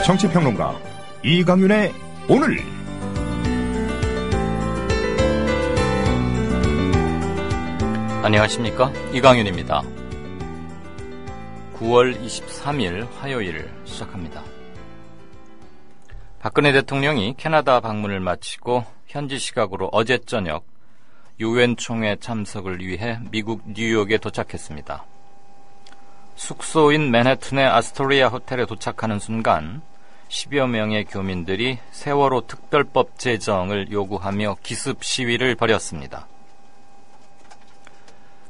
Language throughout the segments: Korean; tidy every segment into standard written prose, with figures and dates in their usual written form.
정치평론가 이강윤의 오늘. 안녕하십니까, 이강윤입니다. 9월 23일 화요일 시작합니다. 박근혜 대통령이 캐나다 방문을 마치고 현지 시각으로 어제 저녁 유엔 총회 참석을 위해 미국 뉴욕에 도착했습니다. 숙소인 맨해튼의 아스토리아 호텔에 도착하는 순간 10여 명의 교민들이 세월호 특별법 제정을 요구하며 기습 시위를 벌였습니다.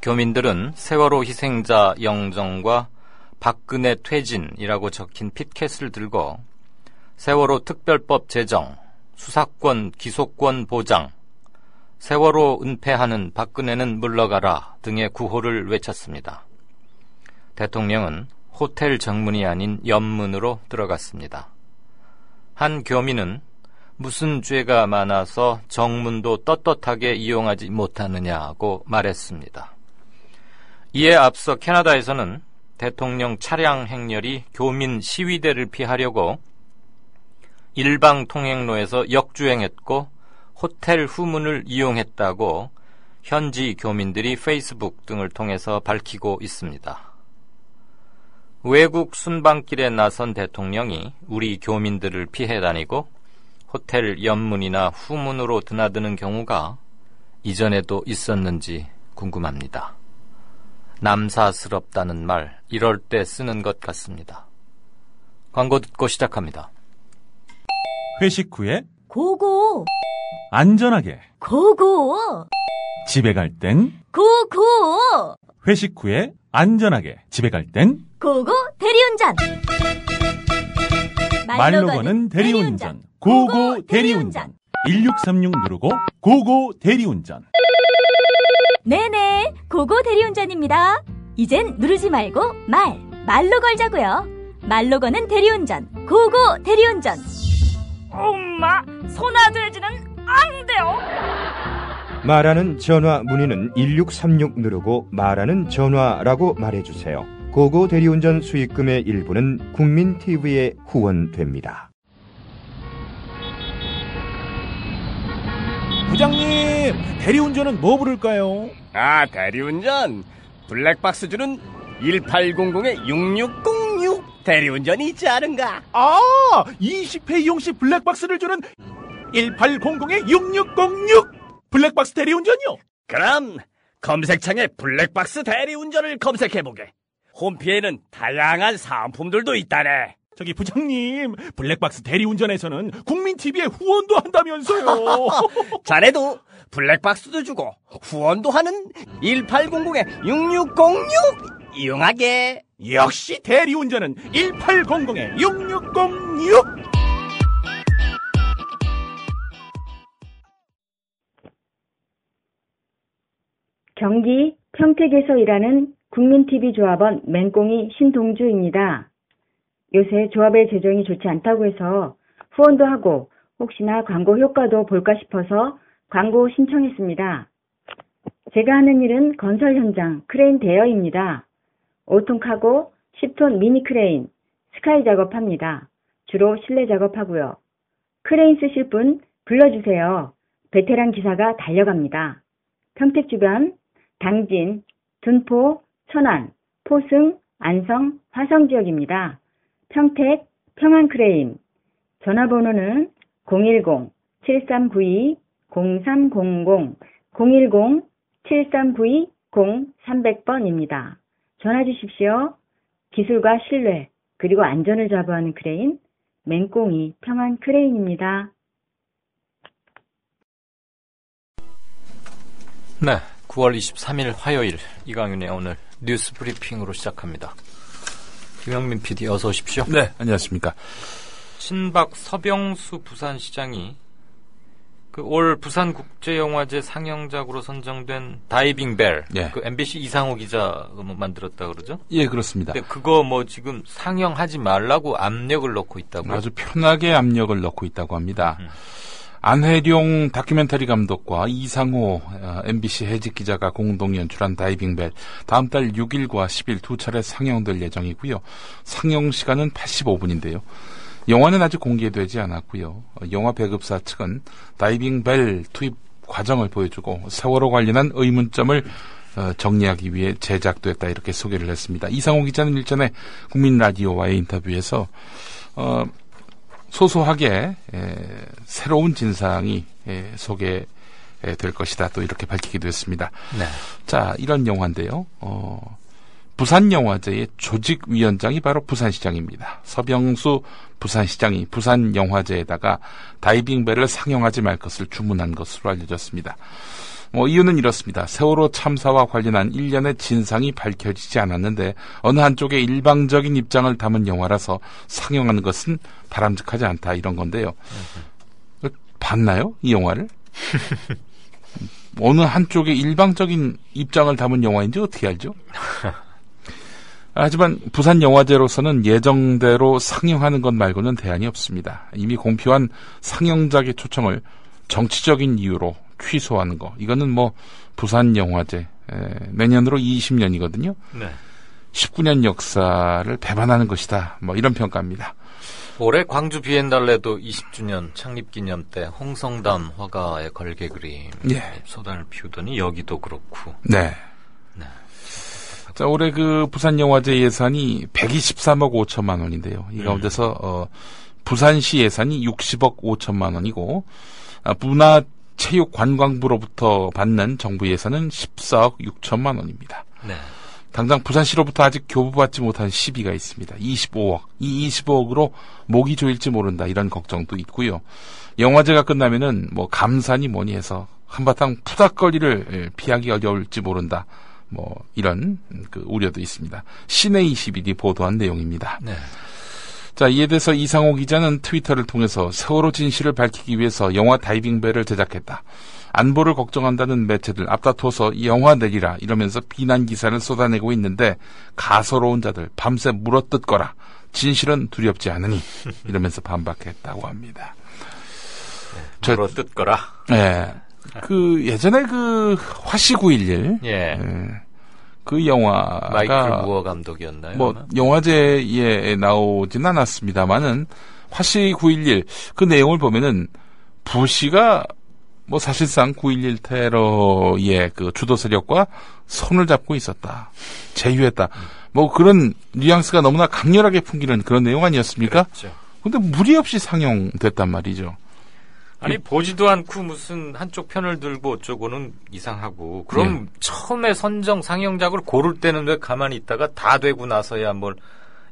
교민들은 세월호 희생자 영정과 박근혜 퇴진이라고 적힌 피켓을 들고 세월호 특별법 제정, 수사권 기소권 보장, 세월호 은폐하는 박근혜는 물러가라 등의 구호를 외쳤습니다. 대통령은 호텔 정문이 아닌 옆문으로 들어갔습니다. 한 교민은 무슨 죄가 많아서 정문도 떳떳하게 이용하지 못하느냐고 말했습니다. 이에 앞서 캐나다에서는 대통령 차량 행렬이 교민 시위대를 피하려고 일방 통행로에서 역주행했고 호텔 후문을 이용했다고 현지 교민들이 페이스북 등을 통해서 밝히고 있습니다. 외국 순방길에 나선 대통령이 우리 교민들을 피해 다니고 호텔 옆문이나 후문으로 드나드는 경우가 이전에도 있었는지 궁금합니다. 남사스럽다는 말, 이럴 때 쓰는 것 같습니다. 광고 듣고 시작합니다. 회식 후에 고고, 안전하게 고고, 집에 갈 땐 고고, 회식 후에 안전하게 집에 갈 땐 고고 대리운전. 말로 거는 대리운전, 고고 대리운전. 1636 누르고 고고 대리운전. 네네, 고고 대리운전입니다. 이젠 누르지 말고 말로 걸자고요. 말로 거는 대리운전, 고고 대리운전. 엄마, 소나돼지는 안 돼요. 말하는 전화 문의는 1636 누르고 말하는 전화라고 말해주세요. 고고 대리운전 수익금의 일부는 국민TV에 후원됩니다. 부장님, 대리운전은 뭐 부를까요? 아, 대리운전 블랙박스 주는 1800-6606 대리운전이 있지 않은가? 아, 20회 이용시 블랙박스를 주는 1800-6606 블랙박스 대리운전이요? 그럼 검색창에 블랙박스 대리운전을 검색해보게. 홈피에는 다양한 상품들도 있다네. 저기 부장님, 블랙박스 대리운전에서는 국민TV에 후원도 한다면서요. 자네도 블랙박스도 주고 후원도 하는 1800-6606 이용하게. 역시 대리운전은 1800-6606. 경기 평택에서 일하는 국민TV 조합원 맹꽁이 신동주입니다. 요새 조합의 재정이 좋지 않다고 해서 후원도 하고 혹시나 광고 효과도 볼까 싶어서 광고 신청했습니다. 제가 하는 일은 건설 현장 크레인 대여입니다. 5톤 카고, 10톤 미니 크레인, 스카이 작업합니다. 주로 실내 작업하고요. 크레인 쓰실 분 불러주세요. 베테랑 기사가 달려갑니다. 평택 주변 당진, 둔포, 천안, 포승, 안성, 화성 지역입니다. 평택, 평안크레인. 전화번호는 010-7392-0300, 010-7392-0300번입니다. 전화 주십시오. 기술과 신뢰, 그리고 안전을 자부하는 크레인, 맹꽁이 평안크레인입니다. 네, 9월 23일 화요일 이강윤의 오늘 뉴스 브리핑으로 시작합니다. 김영민 PD 어서 오십시오. 네, 안녕하십니까. 신박 서병수 부산시장이 그 올 부산국제영화제 상영작으로 선정된 다이빙 벨, 예. 그 MBC 이상호 기자가 뭐 만들었다 그러죠? 예, 그렇습니다. 근데 그거 뭐 지금 상영하지 말라고 압력을 넣고 있다고요? 아주 편하게 압력을 넣고 있다고 합니다. 안혜룡 다큐멘터리 감독과 이상호 MBC 해직 기자가 공동 연출한 다이빙벨 다음 달 6일과 10일 두 차례 상영될 예정이고요. 상영 시간은 85분인데요. 영화는 아직 공개되지 않았고요. 영화 배급사 측은 다이빙 벨 투입 과정을 보여주고 세월호 관련한 의문점을 정리하기 위해 제작됐다 이렇게 소개를 했습니다. 이상호 기자는 일전에 국민라디오와의 인터뷰에서 소소하게 새로운 진상이 소개될 것이다 또 이렇게 밝히기도 했습니다. 네. 자, 이런 영화인데요. 부산영화제의 조직위원장이 바로 부산시장입니다. 서병수 부산시장이 부산영화제에다가 다이빙벨을 상영하지 말 것을 주문한 것으로 알려졌습니다. 이유는 이렇습니다. 세월호 참사와 관련한 일련의 진상이 밝혀지지 않았는데 어느 한쪽의 일방적인 입장을 담은 영화라서 상영하는 것은 바람직하지 않다 이런 건데요. 봤나요? 이 영화를? 어느 한쪽의 일방적인 입장을 담은 영화인지 어떻게 알죠? 하지만 부산영화제로서는 예정대로 상영하는 것 말고는 대안이 없습니다. 이미 공표한 상영작의 초청을 정치적인 이유로 취소하는 거. 이거는 부산영화제 내년으로 20년이거든요. 네. 19년 역사를 배반하는 것이다. 이런 평가입니다. 올해 광주 비엔날레도 20주년 창립기념 때 홍성담 화가의 걸개 그림 소단을 피우더니 여기도 그렇고. 네. 네. 자, 올해 그 부산영화제 예산이 123억 5천만 원인데요. 이 가운데서 부산시 예산이 60억 5천만 원이고 문화체육관광부로부터 받는 정부 예산은 14억 6천만 원입니다. 네. 당장 부산시로부터 아직 교부받지 못한 시비가 있습니다. 25억. 이 25억으로 목이 조일지 모른다. 이런 걱정도 있고요. 영화제가 끝나면은 감산이 뭐니 해서 한바탕 푸닥거리를 피하기 어려울지 모른다. 이런 우려도 있습니다. 시내21이 보도한 내용입니다. 네. 자, 이에 대해서 이상호 기자는 트위터를 통해서 세월호 진실을 밝히기 위해서 영화 다이빙벨을 제작했다. 안보를 걱정한다는 매체들 앞다퉈서 영화 내리라 이러면서 비난 기사를 쏟아내고 있는데 가소로운 자들 밤새 물어뜯거라. 진실은 두렵지 않으니 이러면서 반박했다고 합니다. 네, 물어뜯거라. 네. 예전에 화씨 911 그 영화가 마이클 무어 감독이었나요? 영화제에 나오진 않았습니다만은 화씨 911 그 내용을 보면은 부시가 사실상 9.11 테러의 주도 세력과 손을 잡고 있었다. 제휴했다. 그런 뉘앙스가 너무나 강렬하게 풍기는 그런 내용 아니었습니까? 그렇죠. 근데 무리 없이 상영됐단 말이죠. 아니, 보지도 않고 무슨 한쪽 편을 들고 어쩌고는 이상하고, 그럼 처음에 선정 상영작을 고를 때는 왜 가만히 있다가 다 되고 나서야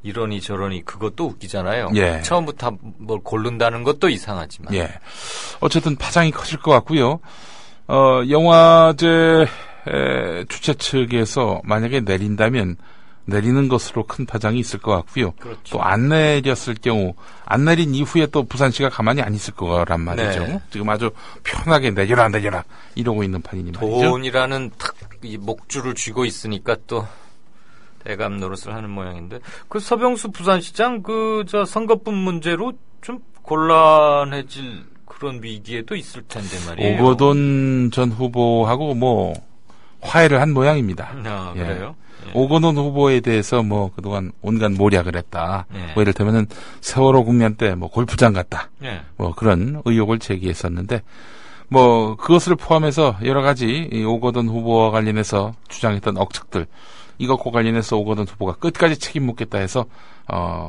이러니 저러니 그것도 웃기잖아요. 예. 처음부터 고른다는 것도 이상하지만. 예. 어쨌든 파장이 커질 것 같고요. 영화제 주최 측에서 만약에 내린다면 내리는 것으로 큰 파장이 있을 것 같고요. 그렇죠. 또 안 내렸을 경우 안 내린 이후에 또 부산시가 가만히 안 있을 거란 말이죠. 네. 지금 아주 편하게 내려라 이러고 있는 판이니 말이죠. 돈이라는 이 목줄을 쥐고 있으니까 또 대감 노릇을 하는 모양인데 서병수 부산시장 선거법 문제로 좀 곤란해질 그런 위기에도 있을 텐데 말이에요. 오거돈 전 후보하고 화해를 한 모양입니다. 아, 그래요? 예. 오거돈 후보에 대해서 그동안 온갖 모략을 했다. 예. 예를 들면은 세월호 국면 때 골프장 갔다. 예. 그런 의혹을 제기했었는데 그것을 포함해서 여러 가지 이 오거돈 후보와 관련해서 주장했던 억측들 이것과 관련해서 오거돈 후보가 끝까지 책임 묻겠다 해서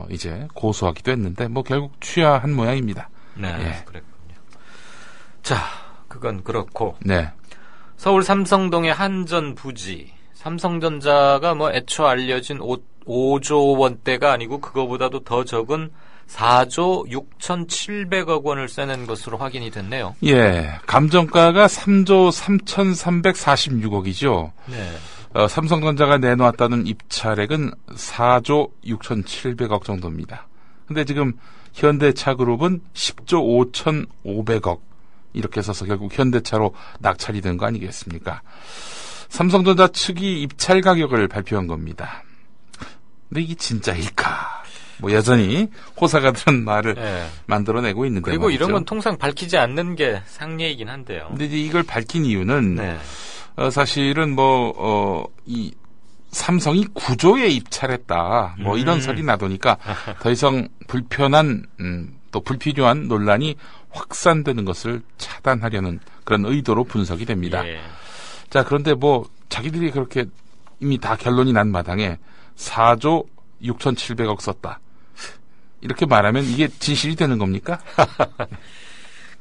이제 고소하기도 했는데 결국 취하한 모양입니다. 네, 예. 그랬군요. 자, 그건 그렇고. 네. 서울 삼성동의 한전 부지. 삼성전자가 애초 알려진 5조 원대가 아니고 그거보다도 더 적은 4조 6,700억 원을 써낸 것으로 확인이 됐네요. 예. 감정가가 3조 3,346억이죠. 네. 삼성전자가 내놓았다는 입찰액은 4조 6,700억 정도입니다. 근데 지금 현대차그룹은 10조 5,500억 이렇게 써서 결국 현대차로 낙찰이 된 거 아니겠습니까? 삼성전자 측이 입찰 가격을 발표한 겁니다. 근데 이게 진짜일까? 여전히 호사가 들은 말을 만들어내고 있는데 그리고 말이죠. 이런 건 통상 밝히지 않는 게 상례이긴 한데요. 근데 이제 이걸 밝힌 이유는 사실은 삼성이 구조에 입찰했다. 뭐 이런 설이 나도니까 더 이상 또 불필요한 논란이 확산되는 것을 차단하려는 그런 의도로 분석이 됩니다. 예. 자, 그런데 뭐 자기들이 그렇게 이미 다 결론이 난 마당에 4조 6,700억 썼다. 이렇게 말하면 이게 진실이 되는 겁니까?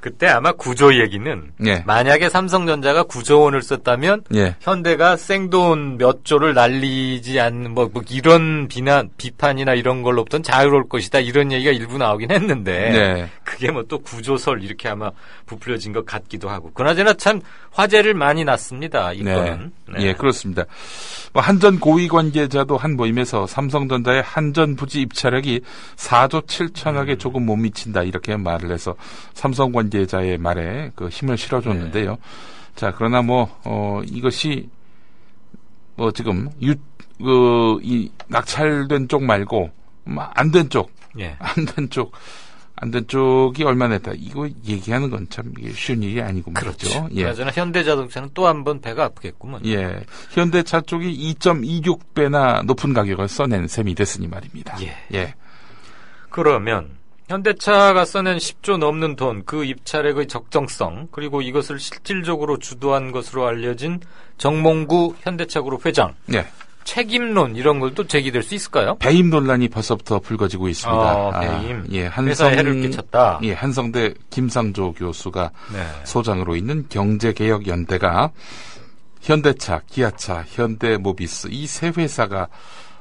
그때 아마 구조 얘기는 예. 만약에 삼성전자가 9조 원을 썼다면 예. 현대가 생돈 몇 조를 날리지 않는 뭐 이런 비판이나 이런 걸로부터는 자유로울 것이다 이런 얘기가 일부 나오긴 했는데 네. 그게 뭐 또 구조설 이렇게 아마 부풀려진 것 같기도 하고 그나저나 참 화제를 많이 났습니다. 이거는. 네. 예, 그렇습니다. 뭐 한전 고위 관계자도 한 모임에서 삼성전자의 한전 부지 입찰액이 4조 7천억에 조금 못 미친다 이렇게 말을 해서 삼성 관계자의 말에 그 힘을 실어줬는데요. 네. 자, 그러나 이것이 지금 이 낙찰된 쪽 말고 안 된 쪽, 예. 안 된 쪽이 얼마나 했다. 이거 얘기하는 건 참 쉬운 일이 아니고 말이죠. 그렇죠. 예. 그나저나 현대자동차는 또 한 번 배가 아프겠구먼. 예. 현대차 쪽이 2.26배나 높은 가격을 써낸 셈이 됐으니 말입니다. 예. 예. 그러면 현대차가 써낸 10조 넘는 돈, 그 입찰액의 적정성, 그리고 이것을 실질적으로 주도한 것으로 알려진 정몽구 현대차그룹 회장. 예. 책임론 이런 것도 제기될 수 있을까요? 배임 논란이 벌써부터 불거지고 있습니다. 배임. 예, 회사에 해를 끼쳤다. 예, 한성대 김상조 교수가 네. 소장으로 있는 경제개혁연대가 현대차, 기아차, 현대모비스 이 세 회사가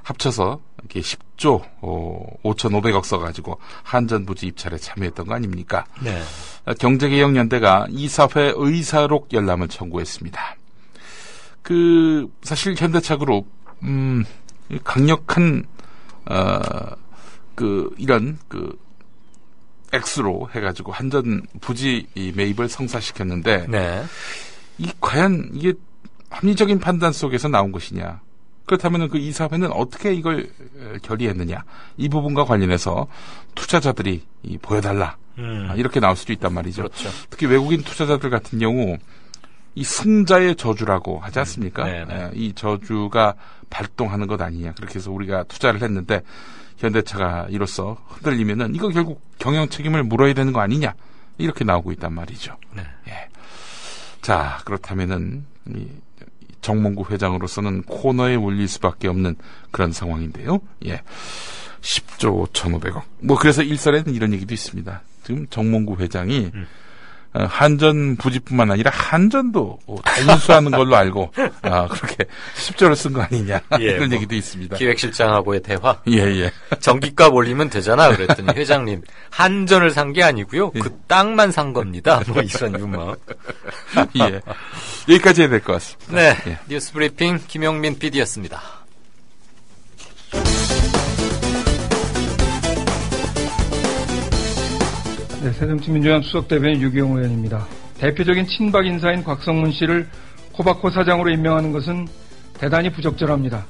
합쳐서 이렇게 10조 5,500억 써가지고 한전 부지 입찰에 참여했던 거 아닙니까? 네. 경제개혁연대가 이사회 의사록 열람을 청구했습니다. 사실 현대차그룹 강력한 이런 액수로 해가지고 한전 부지 매입을 성사시켰는데 네. 과연 이게 합리적인 판단 속에서 나온 것이냐? 그렇다면 그 이사회는 어떻게 이걸 결의했느냐? 이 부분과 관련해서 투자자들이 보여달라 이렇게 나올 수도 있단 말이죠. 그렇죠. 특히 외국인 투자자들 같은 경우 이 승자의 저주라고 하지 않습니까? 이 저주가 발동하는 것 아니냐. 그렇게 해서 우리가 투자를 했는데 현대차가 이로써 흔들리면은 이거 결국 경영 책임을 물어야 되는 거 아니냐. 이렇게 나오고 있단 말이죠. 네. 예. 자, 그렇다면은 정몽구 회장으로서는 코너에 몰릴 수밖에 없는 그런 상황인데요. 예. 10조 1,500억. 그래서 일설에는 이런 얘기도 있습니다. 지금 정몽구 회장이 한전 부지뿐만 아니라 한전도 다 인수하는 걸로 알고 그렇게 10조를 쓴 거 아니냐 이런 얘기도 있습니다. 기획실장하고의 대화. 예. 전기값 올리면 되잖아 그랬더니 회장님 한전을 산 게 아니고요. 그 땅만 산 겁니다. 이런 유머. 예. 여기까지 해야 될 것 같습니다. 네. 예. 뉴스 브리핑 김용민 PD였습니다. 네, 새정치민주연 수석대변인 유기용 의원입니다. 대표적인 친박 인사인 곽성문 씨를 코바코 사장으로 임명하는 것은 대단히 부적절합니다.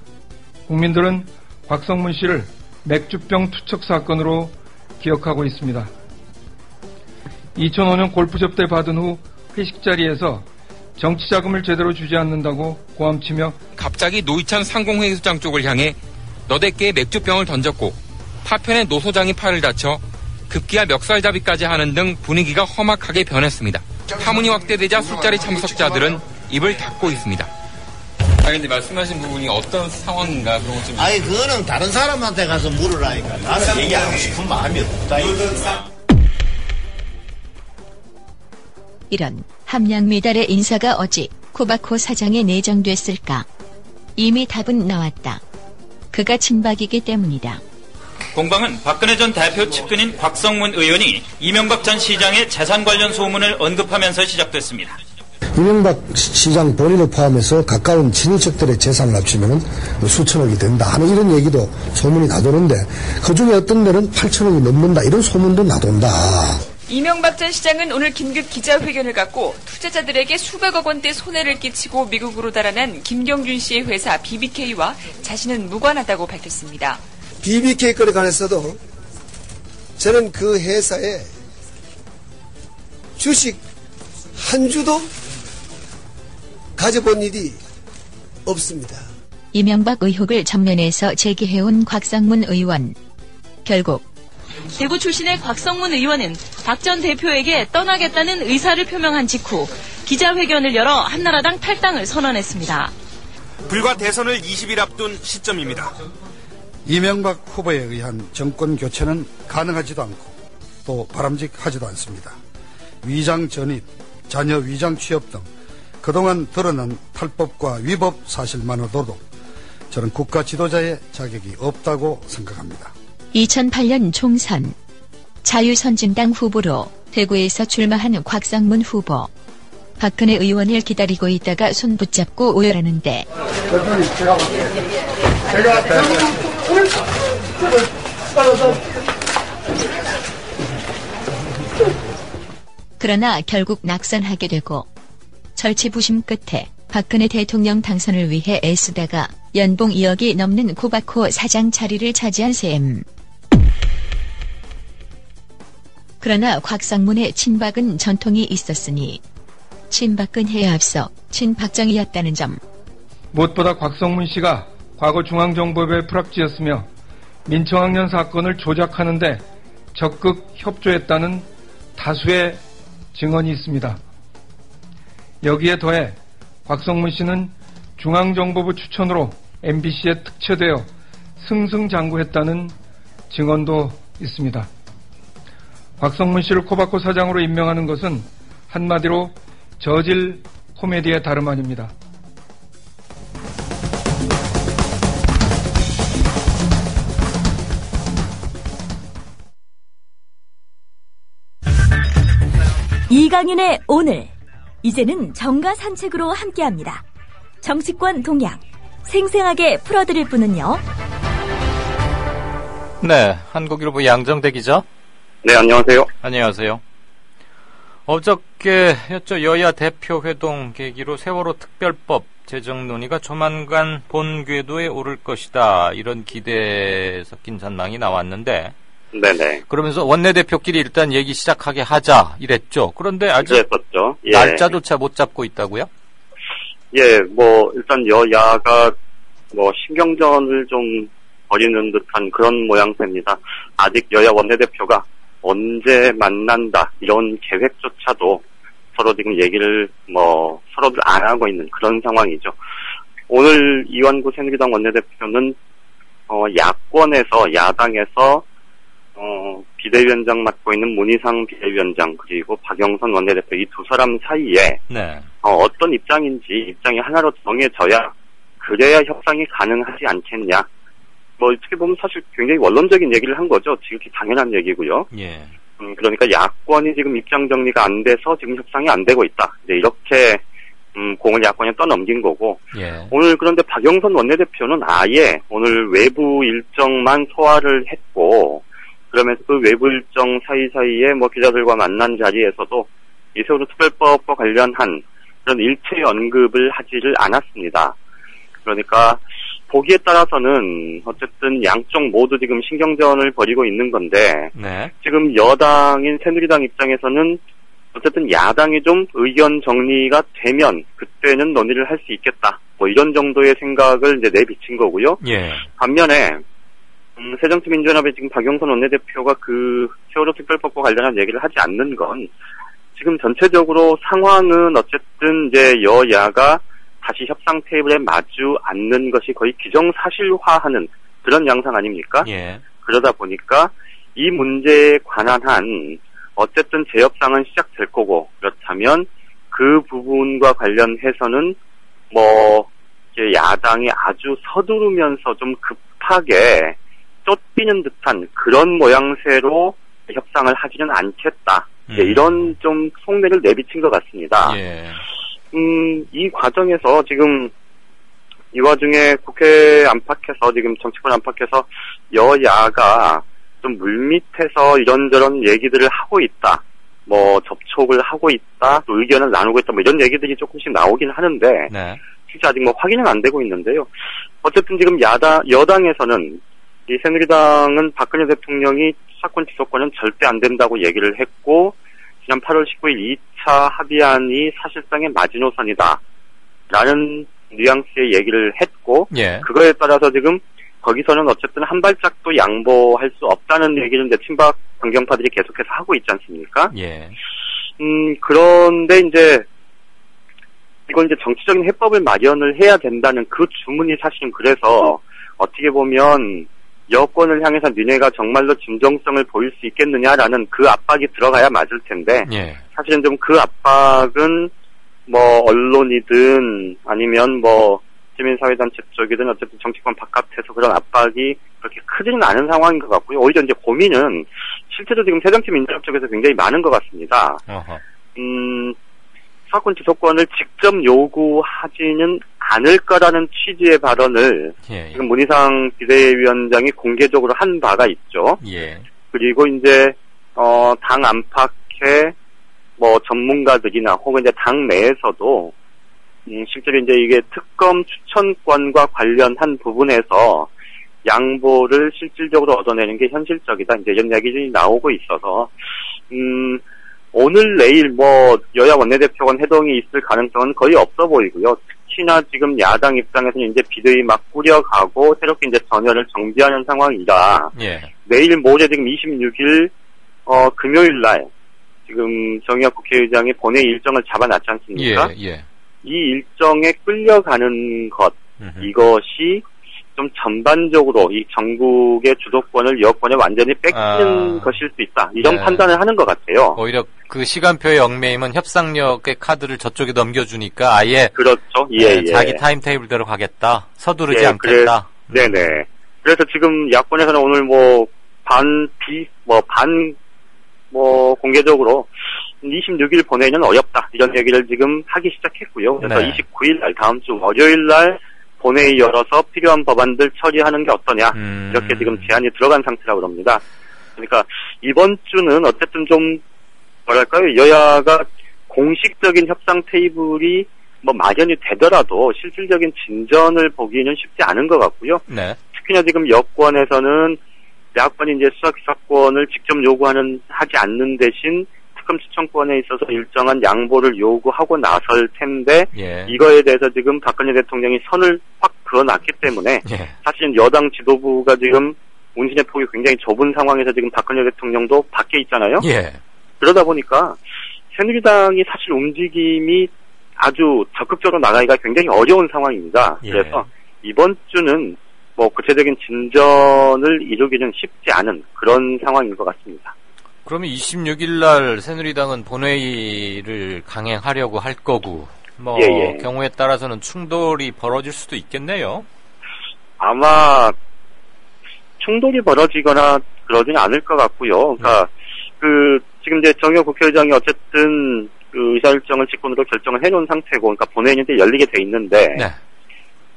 국민들은 곽성문 씨를 맥주병 투척 사건으로 기억하고 있습니다. 2005년 골프 접대 받은 후 회식 자리에서 정치 자금을 제대로 주지 않는다고 고함치며 갑자기 노희찬 상공회의소장 쪽을 향해 너댓게 맥주병을 던졌고 파편의 노 소장이 팔을 다쳐 급기야 멱살잡이까지 하는 등 분위기가 험악하게 변했습니다. 파문이 확대되자 술자리 참석자들은 입을 닫고 있습니다. 근데 말씀하신 부분이 어떤 상황인가 그런 것 좀. 그거는 다른 사람한테 가서 물으라니까. 나는 얘기하고 싶은 마음이 없다. 이런 함량미달의 인사가 어찌 코바코 사장에 내정됐을까? 이미 답은 나왔다. 그가 친박이기 때문이다. 공방은 박근혜 전 대표 측근인 곽성문 의원이 이명박 전 시장의 재산 관련 소문을 언급하면서 시작됐습니다. 이명박 시장 본인을 포함해서 가까운 친인척들의 재산을 합치면 수천억이 된다 하는 이런 얘기도 소문이 나도는데 그중에 어떤 데는 8천억이 넘는다 이런 소문도 나돈다. 이명박 전 시장은 오늘 긴급 기자회견을 갖고 투자자들에게 수백억 원대 손해를 끼치고 미국으로 달아난 김경준 씨의 회사 BBK와 자신은 무관하다고 밝혔습니다. BBK 건에 관해서도 저는 그 회사에 주식 한 주도 가져본 일이 없습니다. 이명박 의혹을 전면에서 제기해온 곽상문 의원. 결국 대구 출신의 곽성문 의원은 박 전 대표에게 떠나겠다는 의사를 표명한 직후 기자회견을 열어 한나라당 탈당을 선언했습니다. 불과 대선을 20일 앞둔 시점입니다. 이명박 후보에 의한 정권 교체는 가능하지도 않고 또 바람직하지도 않습니다. 위장 전입, 자녀 위장 취업 등 그동안 드러난 탈법과 위법 사실만으로도 저는 국가 지도자의 자격이 없다고 생각합니다. 2008년 총선 자유선진당 후보로 대구에서 출마한 곽상문 후보. 박근혜 의원을 기다리고 있다가 손 붙잡고 오열하는데 그러나 결국 낙선하게 되고 절치부심 끝에 박근혜 대통령 당선을 위해 애쓰다가 연봉 2억이 넘는 코바코 사장 자리를 차지한 셈. 그러나 곽상문의 친박은 전통이 있었으니 친박근혜에 앞서 친박정이었다는 점. 무엇보다 곽성문 씨가 과거 중앙정보부의 프락지였으며 민청학년 사건을 조작하는데 적극 협조했다는 다수의 증언이 있습니다. 여기에 더해 곽성문 씨는 중앙정보부 추천으로 MBC에 특채되어 승승장구했다는 증언도 있습니다. 곽성문 씨를 코바코 사장으로 임명하는 것은 한마디로 저질 코미디의 다름 아닙니다. 이강윤의 오늘. 이제는 정가 산책으로 함께합니다. 정치권 동향 생생하게 풀어드릴 분은요. 네, 한국일보 양정대 기자. 네, 안녕하세요. 안녕하세요. 어저께였죠. 여야 대표 회동 계기로 세월호 특별법 제정 논의가 조만간 본궤도에 오를 것이다. 이런 기대 섞인 전망이 나왔는데. 네네. 그러면서 원내대표끼리 일단 얘기 시작하게 하자 이랬죠. 그런데 아직 그랬었죠. 예. 날짜조차 못 잡고 있다고요? 예, 일단 여야가 신경전을 좀 벌이는 듯한 그런 모양새입니다. 아직 여야 원내대표가 언제 만난다 이런 계획조차도 서로 지금 얘기를 서로들 안 하고 있는 그런 상황이죠. 오늘 이완구 새누리당 원내대표는 야권에서 야당에서 비대위원장 맡고 있는 문희상 비대위원장 그리고 박영선 원내대표 이 두 사람 사이에 네. 어떤 입장이 하나로 정해져야 그래야 협상이 가능하지 않겠냐. 어떻게 보면 사실 굉장히 원론적인 얘기를 한 거죠. 지극히 당연한 얘기고요. 예. 그러니까 야권이 지금 입장 정리가 안 돼서 지금 협상이 안 되고 있다. 이제 이렇게 공을 야권에 떠넘긴 거고. 예. 오늘 그런데 박영선 원내대표는 아예 오늘 외부 일정만 소화를 했고 그러면서 그 외부 일정 사이사이에 기자들과 만난 자리에서도 이 세월호 특별법과 관련한 그런 일체 언급을 하지를 않았습니다. 그러니까 보기에 따라서는 어쨌든 양쪽 모두 지금 신경전을 벌이고 있는 건데 네. 지금 여당인 새누리당 입장에서는 어쨌든 야당이 좀 의견 정리가 되면 그때는 논의를 할 수 있겠다. 이런 정도의 생각을 이제 내비친 거고요. 예. 반면에 새정치민주연합의 지금 박영선 원내대표가 그 세월호 특별법과 관련한 얘기를 하지 않는 건 지금 전체적으로 상황은 어쨌든 이제 여야가 다시 협상 테이블에 마주 앉는 것이 거의 기정사실화하는 그런 양상 아닙니까? 예. 그러다 보니까 이 문제에 관한 한 어쨌든 재협상은 시작될 거고 그렇다면 그 부분과 관련해서는 이제 야당이 아주 서두르면서 좀 급하게 쫓기는 듯한 그런 모양새로 협상을 하지는 않겠다. 이런 좀 속내를 내비친 것 같습니다. 예. 이 과정에서 지금 이 와중에 국회 안팎에서 지금 정치권 안팎에서 여야가 좀 물밑에서 이런저런 얘기들을 하고 있다. 접촉을 하고 있다. 또 의견을 나누고 있다. 이런 얘기들이 조금씩 나오긴 하는데 네. 실제 아직 확인은 안 되고 있는데요. 어쨌든 지금 여당에서는 이 새누리당은 박근혜 대통령이 수사권 기소권은 절대 안 된다고 얘기를 했고 지난 8월 19일 2차 합의안이 사실상의 마지노선이다 라는 뉘앙스의 얘기를 했고, 예. 그거에 따라서 지금 거기서는 어쨌든 한 발짝도 양보할 수 없다는 얘기를 이제 친박 강경파들이 계속해서 하고 있지 않습니까? 예. 그런데 이제 이건 이제 정치적인 해법을 마련을 해야 된다는 그 주문이 사실은 그래서 어떻게 보면 여권을 향해서 니네가 정말로 진정성을 보일 수 있겠느냐라는 그 압박이 들어가야 맞을 텐데 예. 사실은 좀 그 압박은 뭐 언론이든 아니면 뭐 시민사회단체 쪽이든 어쨌든 정치권 바깥에서 그런 압박이 그렇게 크지는 않은 상황인 것 같고요. 오히려 이제 고민은 실제로 지금 새정치민주당 쪽에서 굉장히 많은 것 같습니다. 어허. 수사권 지속권을 직접 요구하지는 않을 거라는 취지의 발언을 예. 지금 문희상 비대위원장이 공개적으로 한 바가 있죠. 예. 그리고 이제 당 안팎의 뭐 전문가들이나 혹은 이제 당 내에서도 실제로 이제 이게 특검 추천권과 관련한 부분에서 양보를 실질적으로 얻어내는 게 현실적이다. 이제 이런 얘기들이 나오고 있어서 오늘 내일 뭐 여야 원내대표간 회동이 있을 가능성은 거의 없어 보이고요. 특히나 지금 야당 입장에서는 이제 비대위 막 꾸려가고 새롭게 이제 전열을 정비하는 상황이라 예. 내일 모레 지금 26일 금요일 날 지금 정의학 국회의장이 본회의 일정을 잡아놨지 않습니까? 예. 예. 이 일정에 끌려가는 것 이것이 좀 전반적으로 이 전국의 주도권을 여권에 완전히 뺏기는 것일 수 있다. 이런 네. 판단을 하는 것 같아요. 오히려 그 시간표의 얽매임은 협상력의 카드를 저쪽에 넘겨주니까 아예 그렇죠. 예, 예. 자기 타임테이블대로 가겠다. 서두르지 예, 않겠다. 네네. 그래서 지금 야권에서는 오늘 뭐 공개적으로 26일 본회의는 어렵다. 이런 얘기를 지금 하기 시작했고요. 그래서 네. 29일 날 다음 주 월요일 날 본회의 열어서 필요한 법안들 처리하는 게 어떠냐. 이렇게 지금 제안이 들어간 상태라고 합니다. 그러니까 이번 주는 어쨌든 좀 뭐랄까요. 여야가 공식적인 협상 테이블이 뭐 마련이 되더라도 실질적인 진전을 보기는 쉽지 않은 것 같고요. 네. 특히나 지금 여권에서는 야권이 이제 수사기사권을 직접 하지 않는 대신 특검 추천권에 있어서 일정한 양보를 요구하고 나설 텐데 예. 이거에 대해서 지금 박근혜 대통령이 선을 확 그어놨기 때문에 예. 사실은 여당 지도부가 지금 운신의 폭이 굉장히 좁은 상황에서 지금 박근혜 대통령도 밖에 있잖아요. 예. 그러다 보니까 새누리당이 사실 움직임이 아주 적극적으로 나가기가 굉장히 어려운 상황입니다. 예. 그래서 이번 주는 뭐 구체적인 진전을 이루기는 쉽지 않은 그런 상황인 것 같습니다. 그러면 26일 날 새누리당은 본회의를 강행하려고 할 거고 뭐 예. 경우에 따라서는 충돌이 벌어질 수도 있겠네요. 아마 충돌이 벌어지거나 그러지는 않을 것 같고요. 그러니까 지금 이제 정의호 국회의장이 어쨌든 그 의사일정을 직권으로 결정을 해놓은 상태고, 그러니까 본회의는 이제 열리게 돼 있는데 네.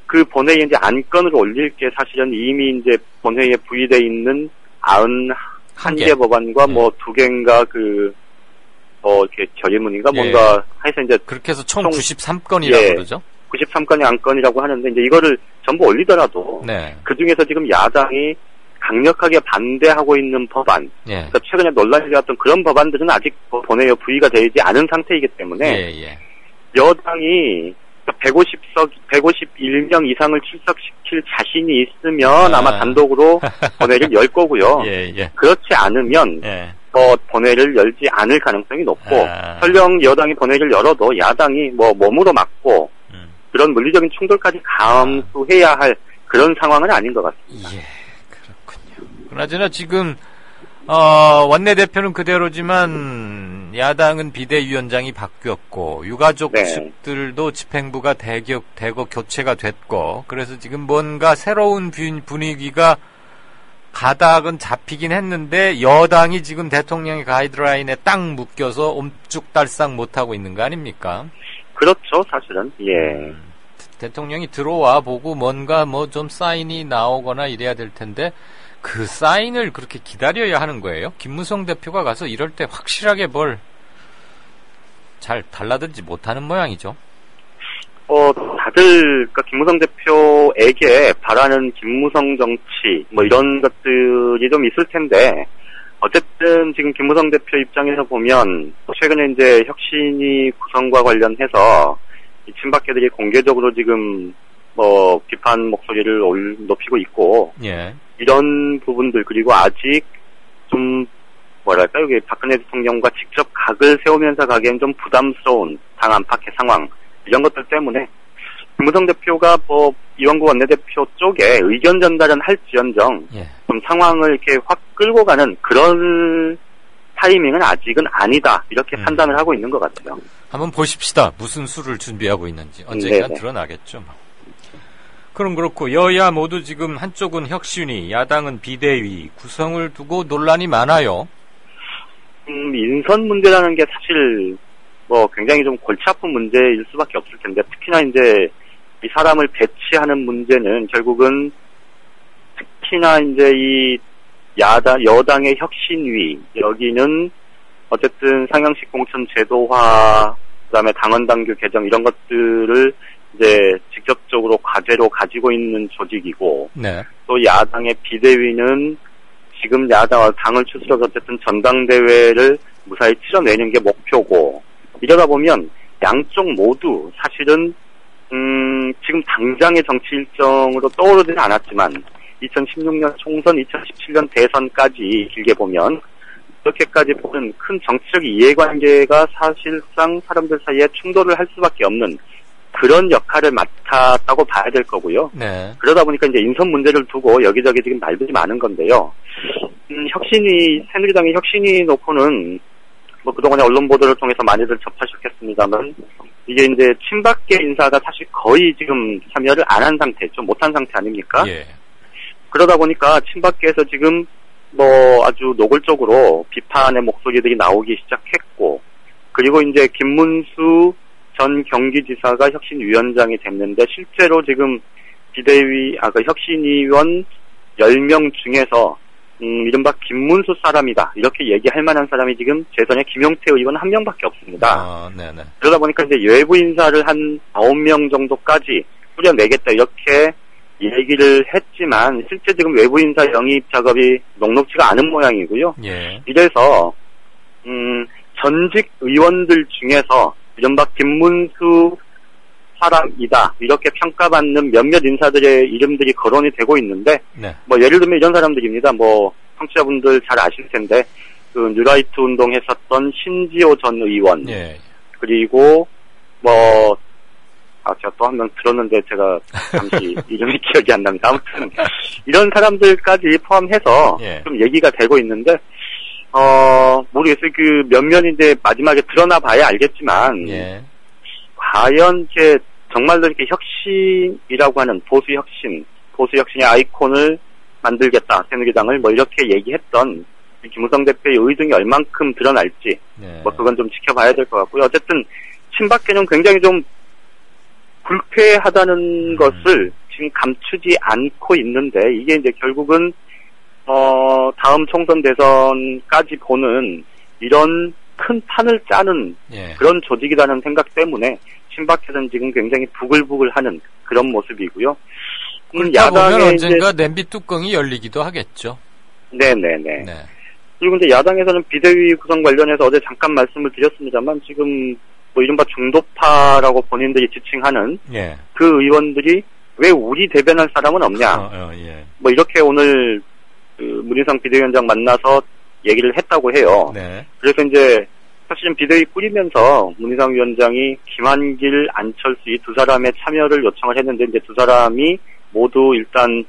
그 본회의에 이제 안건을 올릴 게 사실은 이미 이제 본회의에 부의돼 있는 91개 법안과 뭐 2개인가 이렇게 결의문인가 예. 뭔가 해서 이제 그렇게 해서 총 93건이라고 그러죠? 93건의 안건이라고 하는데 이제 이거를 전부 올리더라도 네. 그 중에서 지금 야당이 강력하게 반대하고 있는 법안, 예. 그러니까 최근에 논란이 되었던 그런 법안들은 아직 본회의에 부의가 되지 않은 상태이기 때문에 예. 여당이 151명 이상을 출석시킬 자신이 있으면 아마 단독으로 본회의를 열 거고요. 예. 그렇지 않으면 본회의를 열지 않을 가능성이 높고 설령 여당이 본회의를 열어도 야당이 몸으로 막고 그런 물리적인 충돌까지 감수해야 할 그런 상황은 아닌 것 같습니다. 예, 그렇군요. 그나저나 지금 원내대표는 그대로지만 야당은 비대위원장이 바뀌었고 유가족 네. 측들도 집행부가 대거 교체가 됐고 그래서 지금 뭔가 새로운 분위기가 가닥은 잡히긴 했는데 여당이 지금 대통령의 가이드라인에 딱 묶여서 옴쭉달싹 못하고 있는 거 아닙니까? 그렇죠, 사실은. 예. 대통령이 들어와 보고 뭔가 좀 사인이 나오거나 이래야 될 텐데 그 사인을 그렇게 기다려야 하는 거예요? 김무성 대표가 가서 이럴 때 확실하게 뭘 잘 달라들지 못하는 모양이죠. 다들 그러니까 김무성 대표에게 바라는 김무성 정치 이런 것들이 좀 있을 텐데 어쨌든 지금 김무성 대표 입장에서 보면 최근에 이제 혁신위 구성과 관련해서 이 친박계들이 공개적으로 지금 비판 목소리를 높이고 있고, 예. 이런 부분들, 그리고 아직 좀, 여기 박근혜 대통령과 직접 각을 세우면서 가기엔 좀 부담스러운 당 안팎의 상황, 이런 것들 때문에, 김무성 대표가 이완구 원내대표 쪽에 의견 전달은 할지언정, 좀 상황을 이렇게 확 끌고 가는 그런 타이밍은 아직은 아니다, 이렇게 판단을 하고 있는 것 같아요. 한번 보십시다. 무슨 수를 준비하고 있는지. 언젠가 드러나겠죠. 그럼 그렇고, 여야 모두 지금 한쪽은 혁신위, 야당은 비대위 구성을 두고 논란이 많아요. 인선 문제라는 게 사실 굉장히 좀 골치 아픈 문제일 수밖에 없을 텐데, 특히나 이제 이 사람을 배치하는 문제는 결국은 특히나 이제 이 여당의 혁신위, 여기는 어쨌든 상향식 공천 제도화, 그다음에 당원 당규 개정 이런 것들을 이제 직접적으로 과제로 가지고 있는 조직이고, 네. 또 야당의 비대위는 지금 당을 추스려서 어쨌든 전당대회를 무사히 치러내는 게 목표고, 이러다 보면 양쪽 모두 사실은 지금 당장의 정치 일정으로 떠오르지는 않았지만 2016년 총선, 2017년 대선까지 길게 보면 그렇게까지 보는 큰 정치적 이해관계가 사실상 사람들 사이에 충돌을 할 수밖에 없는 그런 역할을 맡았다고 봐야 될 거고요. 네. 그러다 보니까 이제 인선 문제를 두고 여기저기 지금 말들이 많은 건데요. 새누리당의 혁신위 놓고는 그동안의 언론 보도를 통해서 많이들 접하셨겠습니다만, 이게 이제 친박계 인사가 사실 거의 지금 참여를 안 한 상태죠. 못한 상태 아닙니까? 예. 그러다 보니까 친박계에서 지금 아주 노골적으로 비판의 목소리들이 나오기 시작했고, 그리고 이제 김문수 전 경기지사가 혁신위원장이 됐는데, 실제로 지금 비대위, 혁신위원 10명 중에서 이른바 김문수 사람이다, 이렇게 얘기할 만한 사람이 지금 재선의 김용태 의원 1명밖에 없습니다. 네네. 그러다 보니까 이제 외부 인사를 한 9명 정도까지 뿌려내겠다, 이렇게 얘기를 했지만, 실제 지금 외부 인사 영입 작업이 녹록지가 않은 모양이고요. 예. 이래서, 전직 의원들 중에서 이른바 김문수 사람이다, 이렇게 평가받는 몇몇 인사들의 이름들이 거론이 되고 있는데, 네. 예를 들면 이런 사람들입니다. 청취자분들 잘 아실 텐데, 뉴라이트 운동 했었던 신지호 전 의원. 예. 그리고, 제가 또 한 명 들었는데 제가 잠시 이름이 기억이 안 납니다. 아무튼, 이런 사람들까지 포함해서 좀 얘기가 되고 있는데, 모르겠어요. 몇몇 이제 마지막에 드러나 봐야 알겠지만, 과연 정말로 이렇게 혁신이라고 하는 보수 혁신의 아이콘을 만들겠다, 새누리당을 이렇게 얘기했던 김무성 대표의 의중이 얼만큼 드러날지, 그건 좀 지켜봐야 될 것 같고요. 어쨌든 친박계는 굉장히 좀 불쾌하다는 것을 지금 감추지 않고 있는데, 이게 이제 결국은 다음 총선 대선까지 보는 이런 큰 판을 짜는 그런 조직이라는 생각 때문에 친박계는 지금 굉장히 부글부글하는 그런 모습이고요. 그러다 보면 언젠가 냄비 뚜껑이 열리기도 하겠죠. 네네네. 그리고 이제 야당에서는 비대위 구성 관련해서 어제 잠깐 말씀을 드렸습니다만, 지금 이른바 중도파라고 본인들이 지칭하는 그 의원들이 왜 우리 대변할 사람은 없냐, 이렇게 오늘 문희상 비대위원장 만나서 얘기를 했다고 해요. 그래서 이제 사실은 비대위 꾸리면서 문희상 위원장이 김한길, 안철수 이 두 사람의 참여를 요청을 했는데, 이제 두 사람이 모두 일단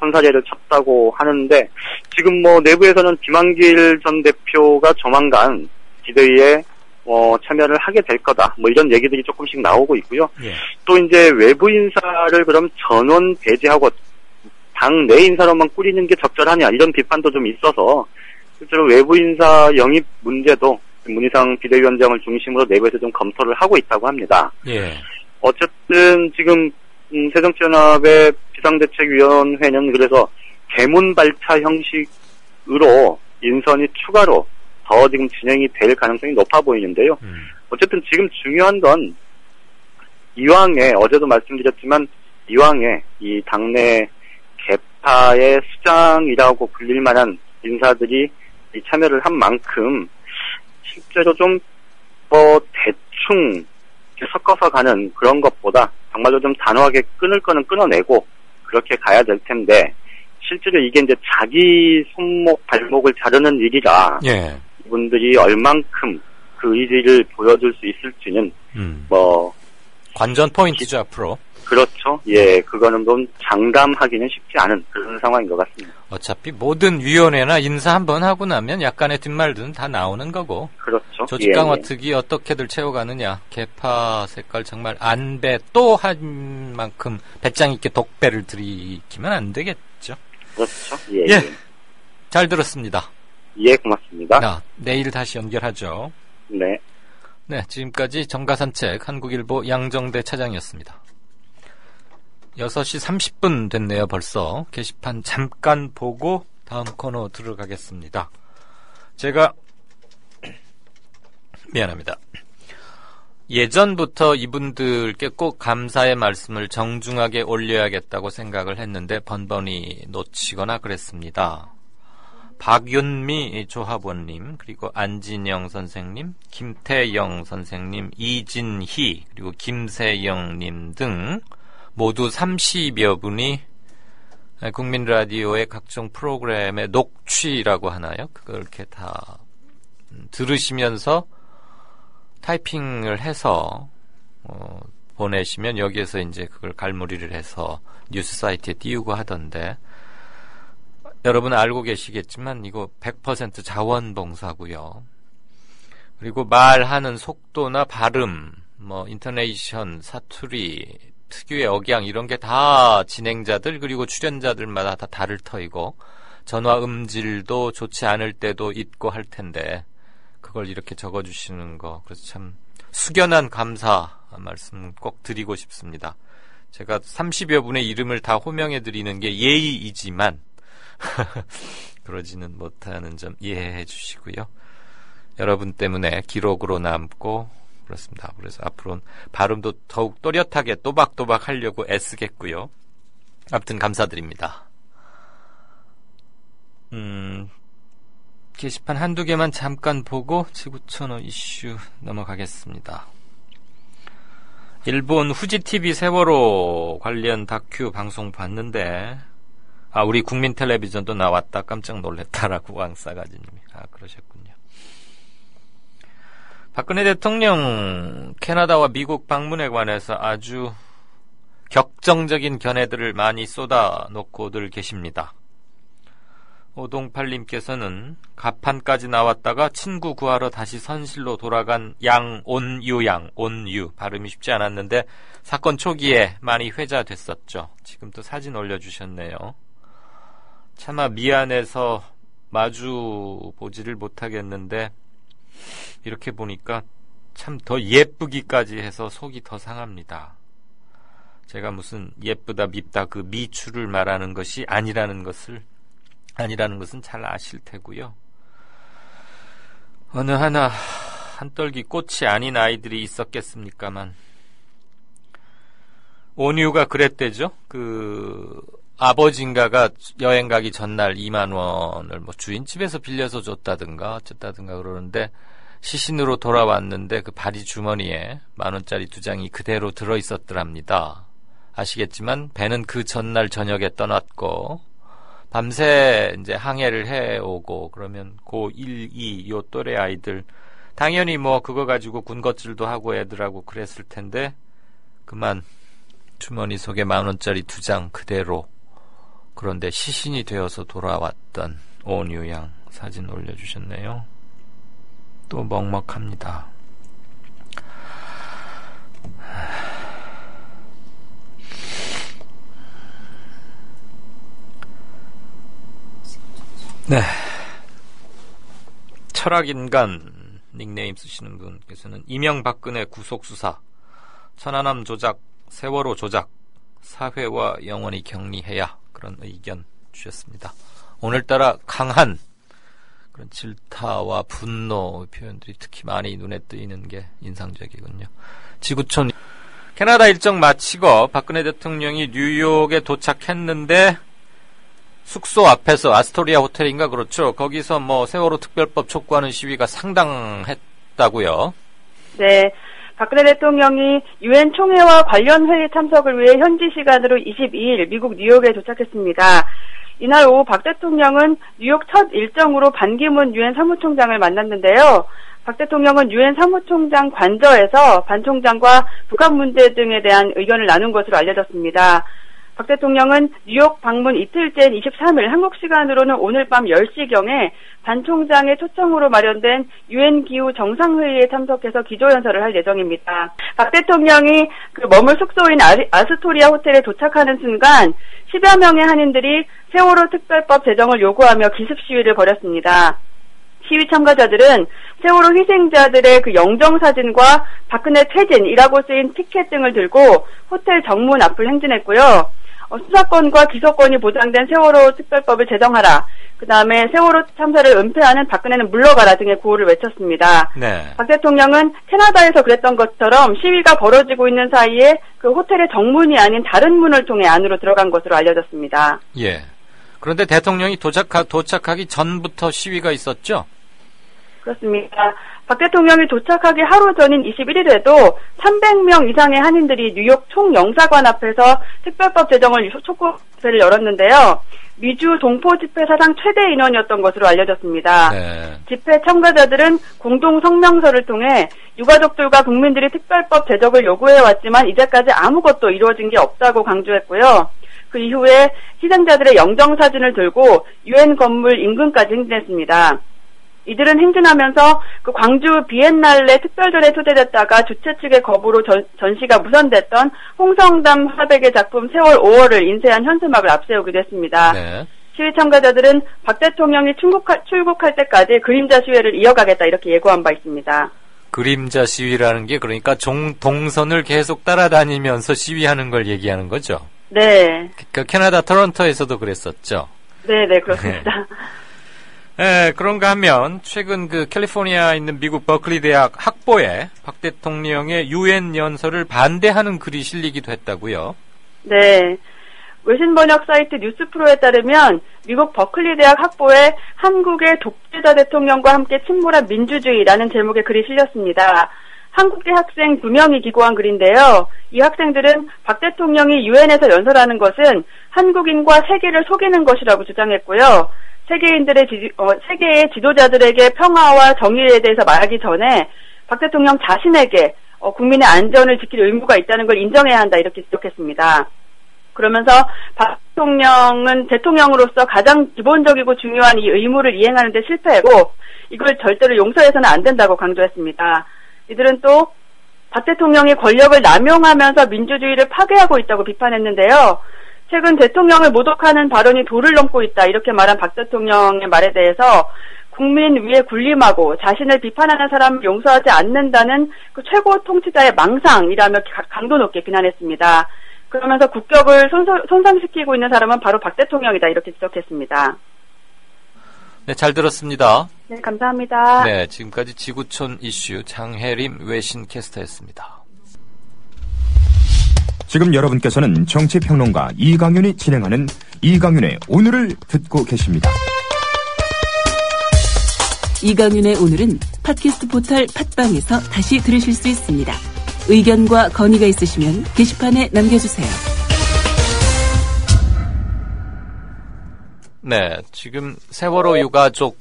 선사례를 쳤다고 하는데, 지금 내부에서는 김한길 전 대표가 조만간 비대위에 참여를 하게 될 거다, 이런 얘기들이 조금씩 나오고 있고요. 또 이제 외부 인사를 그럼 전원 배제하고 당 내 인사로만 꾸리는 게 적절하냐, 이런 비판도 좀 있어서 실제로 외부 인사 영입 문제도 문희상 비대위원장을 중심으로 내부에서 좀 검토를 하고 있다고 합니다. 어쨌든 지금 새정치연합의 비상대책위원회는 그래서 개문발차 형식으로 인선이 추가로 더 지금 진행이 될 가능성이 높아 보이는데요. 어쨌든 지금 중요한 건 이왕에, 어제도 말씀드렸지만, 이왕에 이 당내 개파의 수장이라고 불릴 만한 인사들이 참여를 한 만큼 실제로 좀 대충 이렇게 섞어서 가는 그런 것보다 정말로 좀 단호하게 끊을 거는 끊어내고 그렇게 가야 될 텐데 실제로 이게 이제 자기 손목 발목을 자르는 일이라 예. 이분들이 얼만큼 그 의지를 보여줄 수 있을지는 뭐 관전 포인트죠 앞으로. 그렇죠. 예, 그거는 좀 장담하기는 쉽지 않은 그런 상황인 것 같습니다. 어차피 모든 위원회나 인사 한번 하고 나면 약간의 뒷말들은 다 나오는 거고. 그렇죠. 조직 강화 특위 어떻게들 채워가느냐. 개파 색깔 정말 안배 또 한 만큼 배짱 있게 독배를 들이키면 안 되겠죠. 그렇죠. 예. 예. 잘 들었습니다. 예, 고맙습니다. 내일 다시 연결하죠. 네. 네, 지금까지 정가산책 한국일보 양정대 차장이었습니다. 6시 30분 됐네요, 벌써. 게시판 잠깐 보고 다음 코너 들어가겠습니다. 제가 미안합니다. 예전부터 이분들께 꼭 감사의 말씀을 정중하게 올려야겠다고 생각을 했는데 번번이 놓치거나 그랬습니다. 박윤미 조합원님, 그리고 안진영 선생님, 김태영 선생님, 이진희, 그리고 김세영님 등 모두 30여 분이 국민라디오의 각종 프로그램의 녹취라고 하나요? 그걸 이렇게 다 들으시면서 타이핑을 해서 보내시면 여기에서 이제 그걸 갈무리를 해서 뉴스 사이트에 띄우고 하던데 여러분 알고 계시겠지만 이거 100% 자원봉사고요. 그리고 말하는 속도나 발음, 뭐 인토네이션, 사투리, 특유의 억양 이런 게 다 진행자들 그리고 출연자들마다 다 다를 터이고 전화 음질도 좋지 않을 때도 있고 할 텐데 그걸 이렇게 적어주시는 거 그래서 참 숙연한 감사 말씀 꼭 드리고 싶습니다. 제가 30여 분의 이름을 다 호명해 드리는 게 예의이지만 그러지는 못하는 점 이해해 주시고요. 여러분 때문에 기록으로 남고 그렇습니다. 그래서 앞으로는 발음도 더욱 또렷하게 또박또박 하려고 애쓰겠고요. 아무튼 감사드립니다. 게시판 한두 개만 잠깐 보고 지구촌어 이슈 넘어가겠습니다. 일본 후지TV 세월호 관련 다큐 방송 봤는데 우리 국민 텔레비전도 나왔다 깜짝 놀랐다라고 왕싸가지님이 그러셨군요. 박근혜 대통령 캐나다와 미국 방문에 관해서 아주 격정적인 견해들을 많이 쏟아놓고들 계십니다. 오동팔님께서는 가판까지 나왔다가 친구 구하러 다시 선실로 돌아간 온유 발음이 쉽지 않았는데 사건 초기에 많이 회자됐었죠. 지금 또 사진 올려주셨네요. 차마 미안해서 마주 보지를 못하겠는데 이렇게 보니까 참 더 예쁘기까지 해서 속이 더 상합니다. 제가 무슨 예쁘다 밉다 그 미추를 말하는 것이 아니라는 것은 잘 아실 테고요. 어느 하나 한떨기 꽃이 아닌 아이들이 있었겠습니까만 온유가 그랬대죠. 아버지인가가 여행 가기 전날 2만 원을 뭐 주인집에서 빌려서 줬다든가 어쨌다든가 그러는데 시신으로 돌아왔는데 그 바지 주머니에 10,000원짜리 2장이 그대로 들어있었더랍니다. 아시겠지만 배는 그 전날 저녁에 떠났고 밤새 이제 항해를 해오고 그러면 고1, 2 요 또래 아이들 당연히 뭐 그거 가지고 군것질도 하고 애들하고 그랬을 텐데 그만 주머니 속에 10,000원짜리 2장 그대로 그런데 시신이 되어서 돌아왔던 온유양 사진 올려주셨네요. 또 먹먹합니다. 네. 철학인간 닉네임 쓰시는 분께서는 이명박근혜 구속수사, 천안함 조작, 세월호 조작, 사회와 영원히 격리해야 그런 의견 주셨습니다. 오늘따라 강한 그런 질타와 분노 표현들이 특히 많이 눈에 띄는 게 인상적이군요. 지구촌 캐나다 일정 마치고 박근혜 대통령이 뉴욕에 도착했는데 숙소 앞에서 아스토리아 호텔인가 그렇죠. 거기서 뭐 세월호 특별법 촉구하는 시위가 상당했다고요. 네. 박근혜 대통령이 유엔 총회와 관련 회의 참석을 위해 현지 시간으로 22일 미국 뉴욕에 도착했습니다. 이날 오후 박 대통령은 뉴욕 첫 일정으로 반기문 유엔 사무총장을 만났는데요. 박 대통령은 유엔 사무총장 관저에서 반 총장과 북한 문제 등에 대한 의견을 나눈 것으로 알려졌습니다. 박 대통령은 뉴욕 방문 이틀째인 23일 한국 시간으로는 오늘 밤 10시경에 반 총장의 초청으로 마련된 유엔 기후 정상회의에 참석해서 기조연설을 할 예정입니다. 박 대통령이 머물 숙소인 아스토리아 호텔에 도착하는 순간 10여 명의 한인들이 세월호 특별법 제정을 요구하며 기습 시위를 벌였습니다. 시위 참가자들은 세월호 희생자들의 영정사진과 박근혜 퇴진이라고 쓰인 티켓 등을 들고 호텔 정문 앞을 행진했고요. 수사권과 기소권이 보장된 세월호 특별법을 제정하라. 그 다음에 세월호 참사를 은폐하는 박근혜는 물러가라 등의 구호를 외쳤습니다. 네. 박 대통령은 캐나다에서 그랬던 것처럼 시위가 벌어지고 있는 사이에 그 호텔의 정문이 아닌 다른 문을 통해 안으로 들어간 것으로 알려졌습니다. 예. 그런데 대통령이 도착하기 전부터 시위가 있었죠? 그렇습니다. 박 대통령이 도착하기 하루 전인 21일에도 300명 이상의 한인들이 뉴욕 총영사관 앞에서 특별법 제정을 촉구를 열었는데요. 미주 동포 집회 사상 최대 인원이었던 것으로 알려졌습니다. 네. 집회 참가자들은 공동 성명서를 통해 유가족들과 국민들이 특별법 제정을 요구해왔지만 이제까지 아무것도 이루어진 게 없다고 강조했고요. 그 이후에 희생자들의 영정사진을 들고 유엔 건물 인근까지 행진했습니다. 이들은 행진하면서 광주 비엔날레 특별전에 초대됐다가 주최 측의 거부로 전시가 무산됐던 홍성담 화백의 작품 세월 5월을 인쇄한 현수막을 앞세우기도 했습니다. 네. 시위 참가자들은 박 대통령이 출국할 때까지 그림자 시위를 이어가겠다 이렇게 예고한 바 있습니다. 그림자 시위라는 게 그러니까 동선을 계속 따라다니면서 시위하는 걸 얘기하는 거죠? 네. 캐나다 토론토에서도 그랬었죠? 네, 그렇습니다. 네, 그런가 하면 최근 캘리포니아에 있는 미국 버클리 대학 학보에 박 대통령의 유엔 연설을 반대하는 글이 실리기도 했다고요? 네. 외신 번역 사이트 뉴스프로에 따르면 미국 버클리 대학 학보에 한국의 독재자 대통령과 함께 침몰한 민주주의라는 제목의 글이 실렸습니다. 한국계 학생 2명이 기고한 글인데요. 이 학생들은 박 대통령이 유엔에서 연설하는 것은 한국인과 세계를 속이는 것이라고 주장했고요. 세계의 지도자들에게 평화와 정의에 대해서 말하기 전에 박 대통령 자신에게 국민의 안전을 지킬 의무가 있다는 걸 인정해야 한다 이렇게 지적했습니다. 그러면서 박 대통령은 대통령으로서 가장 기본적이고 중요한 이 의무를 이행하는 데 실패했고 이걸 절대로 용서해서는 안 된다고 강조했습니다. 이들은 또 박 대통령이 권력을 남용하면서 민주주의를 파괴하고 있다고 비판했는데요. 최근 대통령을 모독하는 발언이 도를 넘고 있다 이렇게 말한 박 대통령의 말에 대해서 국민 위에 군림하고 자신을 비판하는 사람을 용서하지 않는다는 최고 통치자의 망상이라며 강도 높게 비난했습니다. 그러면서 국격을 손상시키고 있는 사람은 바로 박 대통령이다 이렇게 지적했습니다. 네, 잘 들었습니다. 네, 감사합니다. 네, 지금까지 지구촌 이슈 장혜림 외신캐스터였습니다. 지금 여러분께서는 정치평론가 이강윤이 진행하는 이강윤의 오늘을 듣고 계십니다. 이강윤의 오늘은 팟캐스트 포털 팟빵에서 다시 들으실 수 있습니다. 의견과 건의가 있으시면 게시판에 남겨주세요. 네, 지금 세월호 유가족들과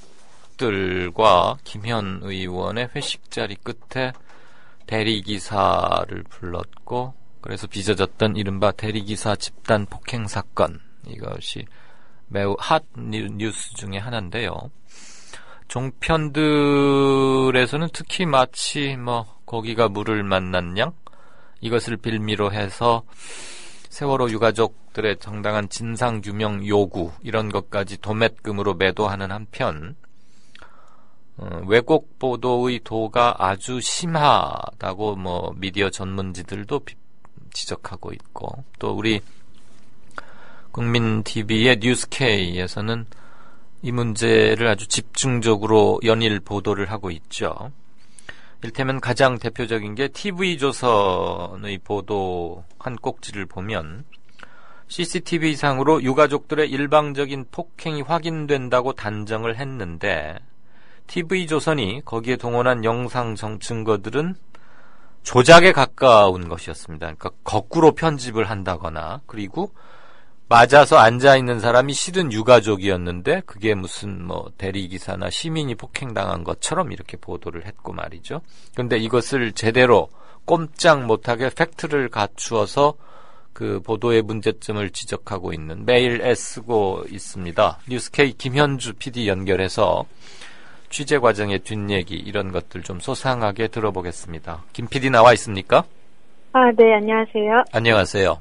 김현 의원의 회식 자리 끝에 대리기사를 불렀고 그래서 빚어졌던 이른바 대리기사 집단 폭행 사건, 이것이 매우 핫 뉴스 중에 하나인데요. 종편들에서는 특히 마치 거기가 물을 만난 양 이것을 빌미로 해서 세월호 유가족들의 정당한 진상규명 요구 이런 것까지 도맷금으로 매도하는 한편 왜곡 보도의 도가 아주 심하다고 미디어 전문지들도 지적하고 있고 또 우리 국민TV의 뉴스K에서는 이 문제를 아주 집중적으로 연일 보도를 하고 있죠. 이를테면 가장 대표적인 게 TV조선의 보도 한 꼭지를 보면 CCTV상으로 유가족들의 일방적인 폭행이 확인된다고 단정을 했는데 TV조선이 거기에 동원한 영상 증거들은 조작에 가까운 것이었습니다. 그러니까 거꾸로 편집을 한다거나, 그리고 맞아서 앉아있는 사람이 실은 유가족이었는데 그게 무슨 뭐 대리기사나 시민이 폭행당한 것처럼 이렇게 보도를 했고 말이죠. 그런데 이것을 제대로 꼼짝 못하게 팩트를 갖추어서 그 보도의 문제점을 지적하고 있는 메일 애쓰고 있습니다. 뉴스K 김현주 PD 연결해서 취재 과정의 뒷얘기 이런 것들 좀 소상하게 들어보겠습니다. 김 PD 나와 있습니까? 네, 안녕하세요. 안녕하세요.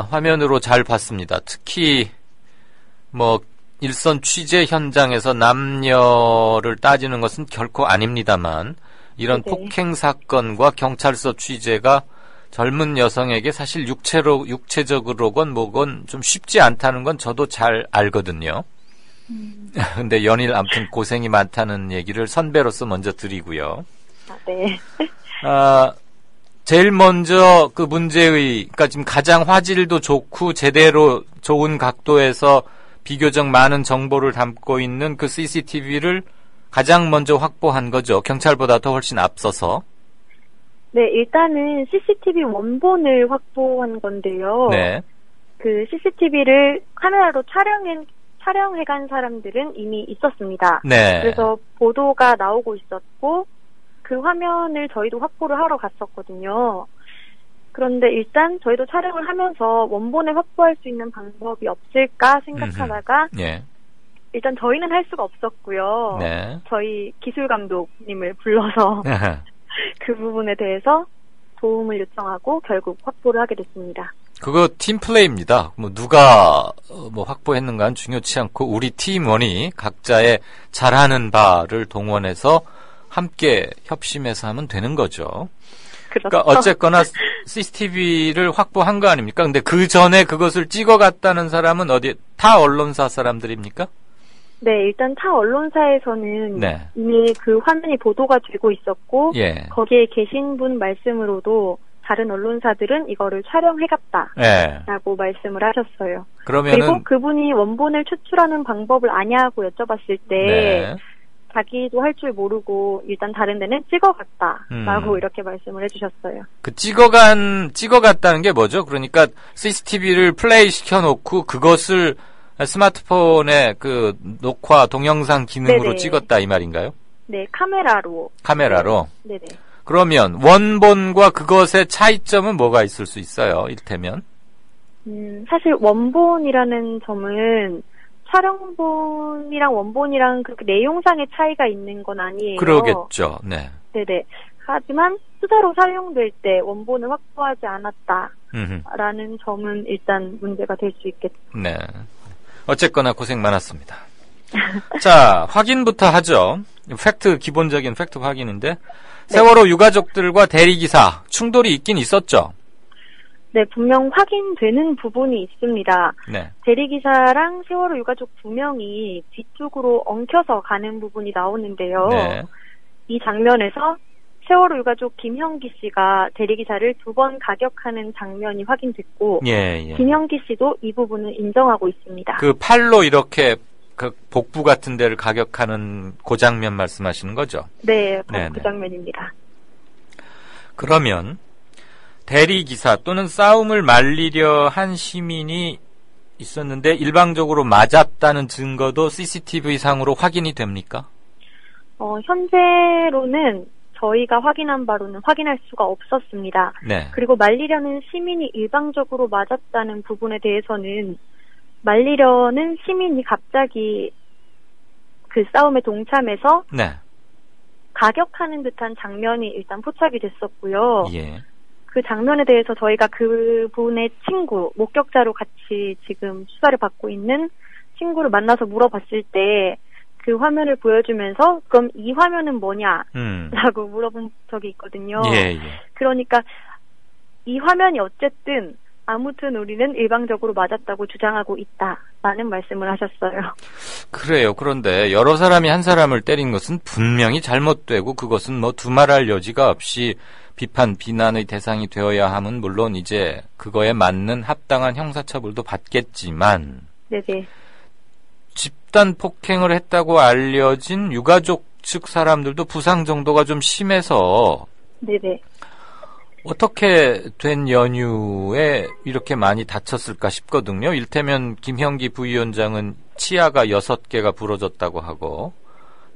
화면으로 잘 봤습니다. 특히 뭐 일선 취재 현장에서 남녀를 따지는 것은 결코 아닙니다만 이런 네. 폭행 사건과 경찰서 취재가 젊은 여성에게 사실 육체적으로건 뭐건 좀 쉽지 않다는 건 저도 잘 알거든요. 근데 연일 아무튼 고생이 많다는 얘기를 선배로서 먼저 드리고요. 네. 제일 먼저 그 문제의, 그러니까 지금 가장 화질도 좋고 제대로 좋은 각도에서 비교적 많은 정보를 담고 있는 그 CCTV를 가장 먼저 확보한 거죠. 경찰보다 더 훨씬 앞서서. 네, 일단은 CCTV 원본을 확보한 건데요. 네. 그 CCTV를 카메라로 촬영해간 사람들은 이미 있었습니다. 네. 그래서 보도가 나오고 있었고, 그 화면을 저희도 확보를 하러 갔었거든요. 그런데 일단 저희도 촬영을 하면서 원본을 확보할 수 있는 방법이 없을까 생각하다가 예. 일단 저희는 할 수가 없었고요. 네. 저희 기술 감독님을 불러서 그 부분에 대해서 도움을 요청하고 결국 확보를 하게 됐습니다. 그거 팀플레이입니다. 뭐 누가 뭐 확보했는가는 중요치 않고 우리 팀원이 각자의 잘하는 바를 동원해서 함께 협심해서 하면 되는 거죠. 그렇죠. 그러니까 어쨌거나 CCTV를 확보한 거 아닙니까? 근데 그 전에 그것을 찍어갔다는 사람은 어디 타 언론사 사람들입니까? 네, 일단 타 언론사에서는 네. 이미 그 화면이 보도가 되고 있었고 예. 거기에 계신 분 말씀으로도 다른 언론사들은 이거를 촬영해갔다라고 말씀을 하셨어요. 그러면은 그리고 그분이 원본을 추출하는 방법을 아냐고 여쭤봤을 때 네. 자기도 할 줄 모르고 일단 다른 데는 찍어갔다라고 이렇게 말씀을 해주셨어요. 그 찍어갔다는 게 뭐죠? 그러니까 CCTV를 플레이 시켜놓고 그것을 스마트폰에 그 녹화 동영상 기능으로 네네. 찍었다 이 말인가요? 네, 카메라로. 네네. 그러면 원본과 그것의 차이점은 뭐가 있을 수 있어요? 이를테면? 사실 원본이라는 점은 촬영본이랑 원본이랑 그 내용상의 차이가 있는 건 아니에요. 그러겠죠. 네. 네네. 하지만 수사로 사용될 때 원본을 확보하지 않았다라는 점은 일단 문제가 될 수 있겠죠. 네. 어쨌거나 고생 많았습니다. 자, 확인부터 하죠. 기본적인 팩트 확인인데 세월호 유가족들과 대리기사 충돌이 있긴 있었죠. 네, 분명 확인되는 부분이 있습니다. 네. 대리기사랑 세월호 유가족 2명이 뒤쪽으로 엉켜서 가는 부분이 나오는데요. 네. 이 장면에서 세월호 유가족 김형기 씨가 대리기사를 2번 가격하는 장면이 확인됐고 예. 김형기 씨도 이 부분을 인정하고 있습니다. 그 팔로 이렇게 그 복부 같은 데를 가격하는 그 장면 말씀하시는 거죠? 네, 그 장면입니다. 그러면 대리기사 또는 싸움을 말리려 한 시민이 있었는데 일방적으로 맞았다는 증거도 CCTV 상으로 확인이 됩니까? 현재로는 저희가 확인한 바로는 확인할 수가 없었습니다. 네. 그리고 말리려는 시민이 일방적으로 맞았다는 부분에 대해서는 말리려는 시민이 갑자기 그 싸움에 동참해서 네. 가격하는 듯한 장면이 일단 포착이 됐었고요. 예. 그 장면에 대해서 저희가 그분의 친구, 목격자로 같이 지금 수사를 받고 있는 친구를 만나서 물어봤을 때 그 화면을 보여주면서 그럼 이 화면은 뭐냐라고 물어본 적이 있거든요. 예. 그러니까 이 화면이 어쨌든 아무튼 우리는 일방적으로 맞았다고 주장하고 있다라는 말씀을 하셨어요. 그래요. 그런데 여러 사람이 한 사람을 때린 것은 분명히 잘못되고 그것은 뭐 두말할 여지가 없이 비난의 대상이 되어야 함은 물론 이제 그거에 맞는 합당한 형사처벌도 받겠지만 네네. 집단 폭행을 했다고 알려진 유가족 측 사람들도 부상 정도가 좀 심해서 네네. 어떻게 된 연유에 이렇게 많이 다쳤을까 싶거든요. 일테면 김형기 부위원장은 치아가 6개가 부러졌다고 하고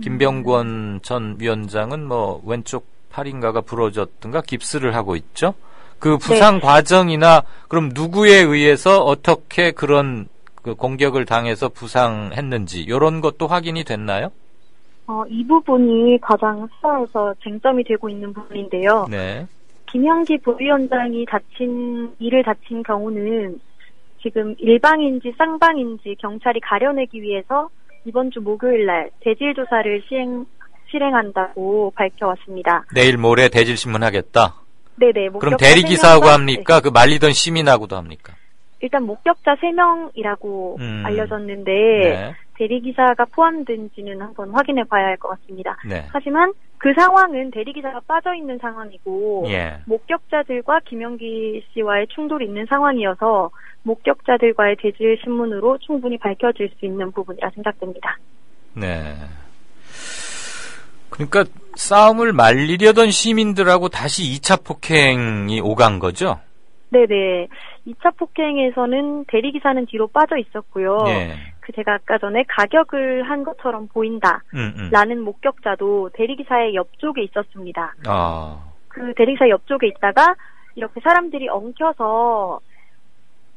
김병권 전 위원장은 뭐 왼쪽 팔인가가 부러졌든가 깁스를 하고 있죠. 그 부상 과정이나 그럼 누구에 의해서 어떻게 그런 그 공격을 당해서 부상했는지 이런 것도 확인이 됐나요? 이 부분이 가장 수사에서 쟁점이 되고 있는 부분인데요. 네. 김형기 부위원장이 이를 다친 경우는 지금 일방인지 쌍방인지 경찰이 가려내기 위해서 이번 주 목요일 날 대질 조사를 실행한다고 밝혀왔습니다. 내일 모레 대질신문 하겠다? 네네. 그럼 대리기사하고 합니까? 네. 그 말리던 시민하고도 합니까? 일단 목격자 3명이라고 알려졌는데 네. 대리기사가 포함된지는 한번 확인해 봐야 할 것 같습니다. 네. 하지만 그 상황은 대리기사가 빠져있는 상황이고 예. 목격자들과 김영기 씨와의 충돌이 있는 상황이어서 목격자들과의 대질 신문으로 충분히 밝혀질 수 있는 부분이라 생각됩니다. 네. 그러니까 싸움을 말리려던 시민들하고 다시 2차 폭행이 오간 거죠? 네네. 2차 폭행에서는 대리기사는 뒤로 빠져 있었고요. 예. 제가 아까 전에 가격을 한 것처럼 보인다 라는 목격자도 대리기사의 옆쪽에 있었습니다. 그 대리기사 옆쪽에 있다가 이렇게 사람들이 엉켜서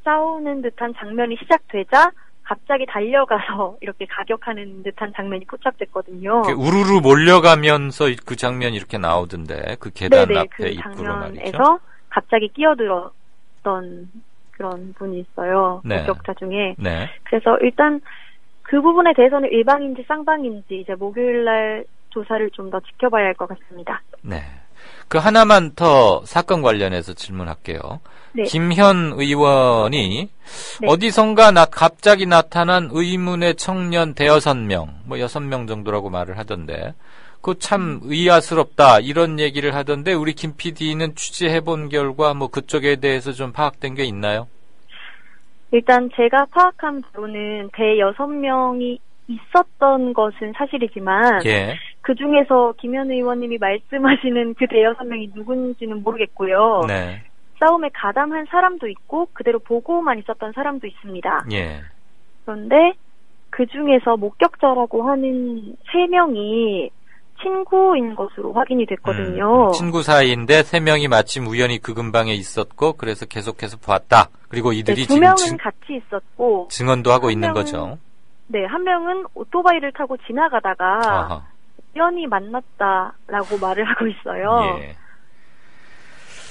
싸우는 듯한 장면이 시작되자 갑자기 달려가서 이렇게 가격하는 듯한 장면이 포착됐거든요. 우르르 몰려가면서 그 장면이 이렇게 나오던데 그 계단 네네, 앞에 그 입구로 말이죠. 장면에서 갑자기 끼어들었던 그런 분이 있어요. 네. 목격자 중에. 네. 그래서 일단 그 부분에 대해서는 일방인지 쌍방인지 이제 목요일날 조사를 좀 더 지켜봐야 할 것 같습니다. 네. 그 하나만 더 사건 관련해서 질문할게요. 네. 김현 의원이 어디선가 갑자기 나타난 의문의 청년 6명, 뭐 6명 정도라고 말을 하던데 그 참 의아스럽다 이런 얘기를 하던데 우리 김 PD는 취재해본 결과 뭐 그쪽에 대해서 좀 파악된 게 있나요? 일단 제가 파악한 바로는 대 6명이 있었던 것은 사실이지만 예. 그 중에서 김현 의원님이 말씀하시는 그 대 6명이 누군지는 모르겠고요. 네. 싸움에 가담한 사람도 있고 그대로 보고만 있었던 사람도 있습니다. 예. 그런데 그 중에서 목격자라고 하는 3명이 친구인 것으로 확인이 됐거든요. 친구 사이인데 3명이 마침 우연히 그 근방에 있었고 그래서 계속해서 봤다. 그리고 이들이 네, 2명은 같이 있었고 증언도 하고 있는 거죠. 네, 한 명은 오토바이를 타고 지나가다가 우연히 만났다라고 말을 하고 있어요. 예.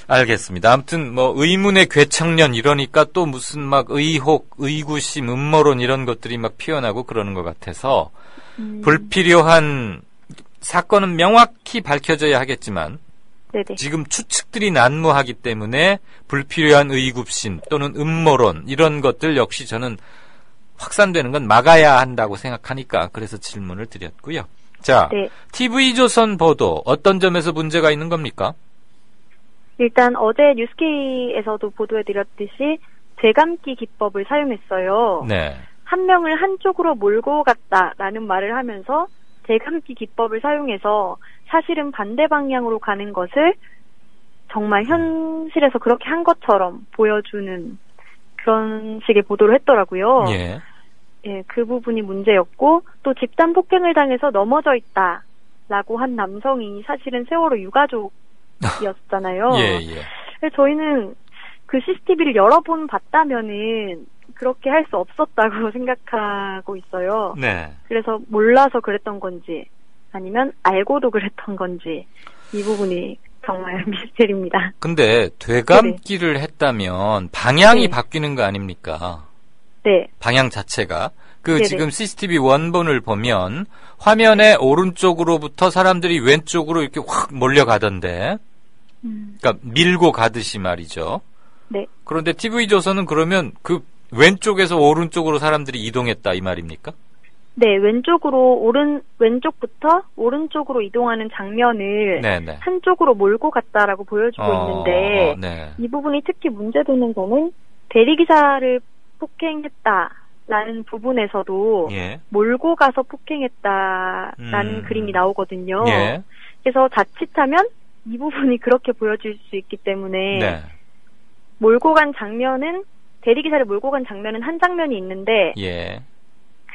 알겠습니다. 아무튼 뭐 의문의 괴청년 이러니까 또 무슨 막 의혹, 의구심, 음모론 이런 것들이 막 피어나고 그러는 것 같아서 불필요한 사건은 명확히 밝혀져야 하겠지만 네네. 지금 추측들이 난무하기 때문에 불필요한 의구심 또는 음모론 이런 것들 역시 저는 확산되는 건 막아야 한다고 생각하니까 그래서 질문을 드렸고요. 자, 네. TV조선 보도 어떤 점에서 문제가 있는 겁니까? 일단 어제 뉴스케이에서도 보도해드렸듯이 재감기 기법을 사용했어요. 네. 한 명을 한쪽으로 몰고 갔다라는 말을 하면서 재감기 기법을 사용해서 사실은 반대 방향으로 가는 것을 정말 현실에서 그렇게 한 것처럼 보여주는 그런 식의 보도를 했더라고요. 예. 예, 그 부분이 문제였고 또 집단 폭행을 당해서 넘어져 있다라고 한 남성이 사실은 세월호 유가족이었잖아요. 예, 예. 그래서 저희는 그 CCTV를 여러 번 봤다면은 그렇게 할 수 없었다고 생각하고 있어요. 네. 그래서 몰라서 그랬던 건지 아니면 알고도 그랬던 건지 이 부분이 정말 미스테리입니다. 근데 되감기를 네네. 했다면 방향이 네. 바뀌는 거 아닙니까? 네. 방향 자체가. 그 네네. 지금 CCTV 원본을 보면 화면의 오른쪽으로부터 사람들이 왼쪽으로 이렇게 확 몰려가던데 그러니까 밀고 가듯이 말이죠. 네. 그런데 TV조선은 그러면 그 왼쪽에서 오른쪽으로 사람들이 이동했다 이 말입니까? 네, 왼쪽부터 오른쪽으로 이동하는 장면을 네네. 한쪽으로 몰고 갔다라고 보여주고 있는데 네. 이 부분이 특히 문제되는 점은 대리기사를 폭행했다라는 부분에서도 예. 몰고 가서 폭행했다라는 그림이 나오거든요. 예. 그래서 자칫하면 이 부분이 그렇게 보여질 수 있기 때문에 네. 몰고 간 장면은 대리기사를 몰고 간 장면은 한 장면이 있는데 예.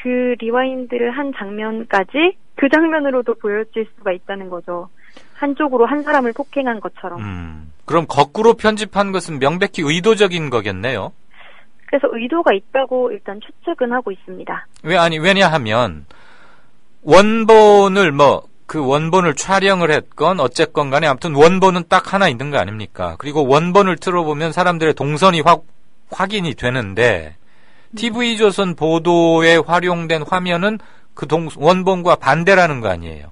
그 리와인드를 한 장면까지 그 장면으로도 보여질 수가 있다는 거죠. 한쪽으로 한 사람을 폭행한 것처럼. 그럼 거꾸로 편집한 것은 명백히 의도적인 거겠네요. 그래서 의도가 있다고 일단 추측은 하고 있습니다. 왜냐하면 원본을 그 원본을 촬영을 했건 어쨌건 간에 아무튼 원본은 딱 하나 있는 거 아닙니까? 그리고 원본을 틀어보면 사람들의 동선이 확인이 되는데 TV조선 보도에 활용된 화면은 그 원본과 반대라는 거 아니에요?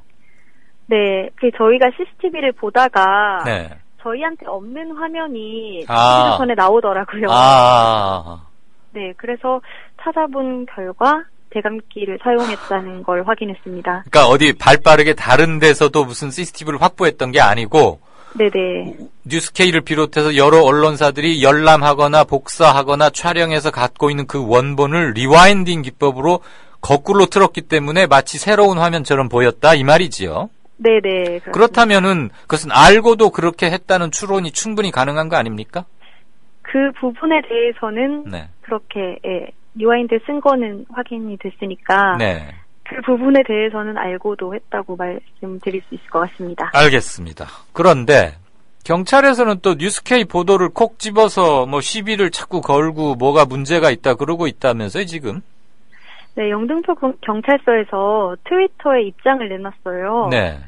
네, 저희가 CCTV를 보다가 네. 저희한테 없는 화면이 TV조선에 나오더라고요. 네, 그래서 찾아본 결과 대감기를 사용했다는 걸 확인했습니다. 그러니까 어디 발빠르게 다른 데서도 무슨 CCTV를 확보했던 게 아니고 네네. 뉴스케이를 비롯해서 여러 언론사들이 열람하거나 복사하거나 촬영해서 갖고 있는 그 원본을 리와인딩 기법으로 거꾸로 틀었기 때문에 마치 새로운 화면처럼 보였다 이 말이지요. 네네. 그렇습니다. 그렇다면은 그것은 알고도 그렇게 했다는 추론이 충분히 가능한 거 아닙니까? 그 부분에 대해서는 네. 그렇게 리와인드 쓴 거는 확인이 됐으니까 네. 그 부분에 대해서는 알고도 했다고 말씀드릴 수 있을 것 같습니다. 알겠습니다. 그런데 경찰에서는 또 뉴스케이 보도를 콕 집어서 시비를 자꾸 걸고 뭐가 문제가 있다 그러고 있다면서요 지금? 네, 영등포 경찰서에서 트위터에 입장을 내놨어요. 네.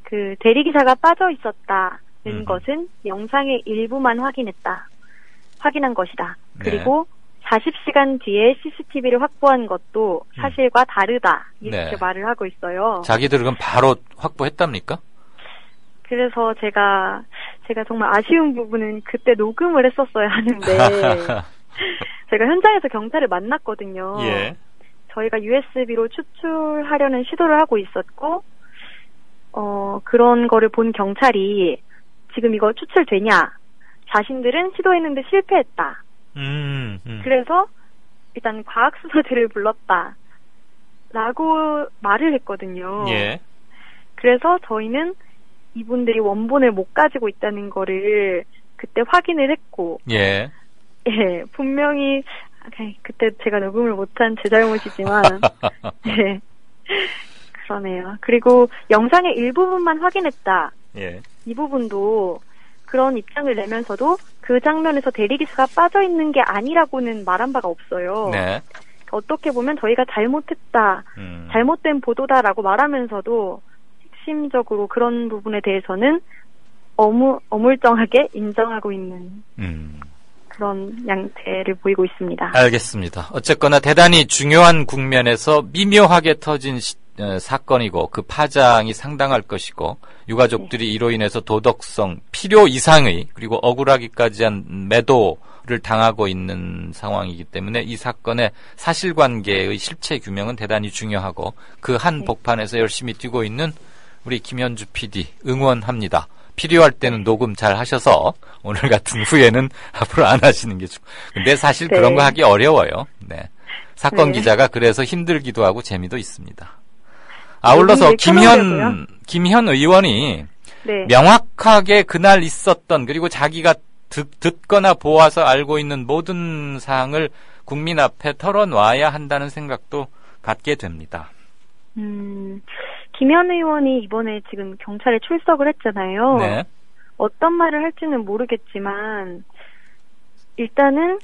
그 대리기사가 빠져 있었다는 것은 영상의 일부만 확인한 것이다. 그리고 40시간 뒤에 CCTV를 확보한 것도 사실과 다르다. 이렇게 네. 말을 하고 있어요. 자기들은 그럼 바로 확보했답니까? 그래서 제가 정말 아쉬운 부분은 그때 녹음을 했었어야 하는데 제가 현장에서 경찰을 만났거든요. 예. 저희가 USB로 추출하려는 시도를 하고 있었고 그런 거를 본 경찰이 지금 이거 추출되냐? 자신들은 시도했는데 실패했다. 그래서 일단 과학수사대를 불렀다. 라고 말을 했거든요. 예. 그래서 저희는 이분들이 원본을 못 가지고 있다는 거를 그때 확인을 했고. 예. 예, 분명히, 그때 제가 녹음을 못한 제 잘못이지만. 네. 그러네요. 그리고 영상의 일부분만 확인했다. 예. 이 부분도 그런 입장을 내면서도 그 장면에서 대리기사가 빠져있는 게 아니라고는 말한 바가 없어요. 네. 어떻게 보면 저희가 잘못했다, 잘못된 보도다라고 말하면서도 핵심적으로 그런 부분에 대해서는 어물쩡하게 인정하고 있는 그런 양태를 보이고 있습니다. 알겠습니다. 어쨌거나 대단히 중요한 국면에서 미묘하게 터진 사건이고 그 파장이 상당할 것이고 유가족들이 이로 인해서 도덕성 필요 이상의 그리고 억울하기까지 한 매도를 당하고 있는 상황이기 때문에 이 사건의 사실관계의 실체 규명은 대단히 중요하고 그 한 복판에서 열심히 뛰고 있는 우리 김현주 PD 응원합니다. 필요할 때는 녹음 잘 하셔서 오늘 같은 후회는 앞으로 안 하시는 게 좋고. 근데 사실 그런 거 하기 어려워요. 네. 사건 기자가 그래서 힘들기도 하고 재미도 있습니다. 아울러서 김현 의원이 명확하게 그날 있었던 그리고 자기가 듣거나 보아서 알고 있는 모든 사항을 국민 앞에 털어놔야 한다는 생각도 갖게 됩니다. 김현 의원이 이번에 지금 경찰에 출석을 했잖아요. 네. 어떤 말을 할지는 모르겠지만 일단은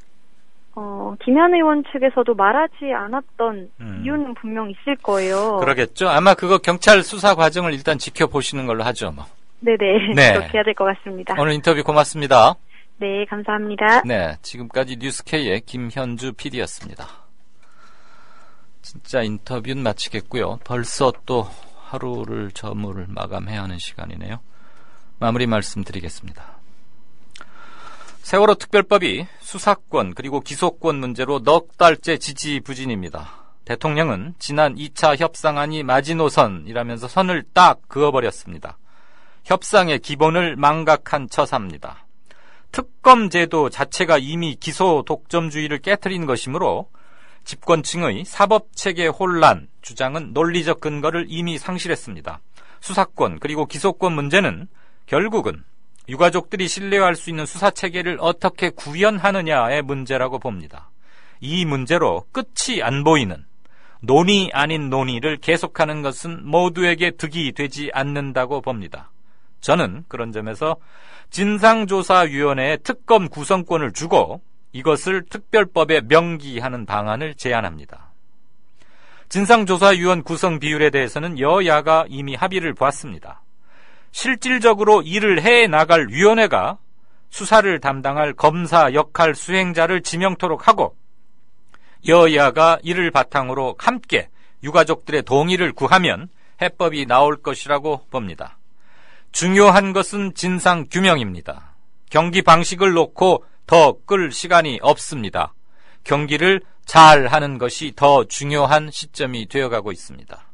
김현 의원 측에서도 말하지 않았던 이유는 분명 있을 거예요. 그러겠죠. 아마 그거 경찰 수사 과정을 일단 지켜보시는 걸로 하죠. 뭐. 네네. 네. 그렇게 해야 될 것 같습니다. 오늘 인터뷰 고맙습니다. 네, 감사합니다. 네, 지금까지 뉴스K의 김현주 PD였습니다. 진짜 인터뷰는 마치겠고요. 벌써 또 하루를 저물을 마감해야 하는 시간이네요. 마무리 말씀드리겠습니다. 세월호 특별법이 수사권 그리고 기소권 문제로 넉 달째 지지부진입니다. 대통령은 지난 2차 협상안이 마지노선이라면서 선을 딱 그어버렸습니다. 협상의 기본을 망각한 처사입니다. 특검 제도 자체가 이미 기소 독점주의를 깨트린 것이므로 집권층의 사법체계 혼란 주장은 논리적 근거를 이미 상실했습니다. 수사권 그리고 기소권 문제는 결국은 유가족들이 신뢰할 수 있는 수사체계를 어떻게 구현하느냐의 문제라고 봅니다. 이 문제로 끝이 안 보이는 논의 아닌 논의를 계속하는 것은 모두에게 득이 되지 않는다고 봅니다. 저는 그런 점에서 진상조사위원회에 특검 구성권을 주고 이것을 특별법에 명기하는 방안을 제안합니다. 진상조사위원 구성 비율에 대해서는 여야가 이미 합의를 보았습니다. 실질적으로 일을 해나갈 위원회가 수사를 담당할 검사 역할 수행자를 지명토록 하고 여야가 이를 바탕으로 함께 유가족들의 동의를 구하면 해법이 나올 것이라고 봅니다. 중요한 것은 진상규명입니다. 경기 방식을 놓고 더 끌 시간이 없습니다. 경기를 잘 하는 것이 더 중요한 시점이 되어가고 있습니다.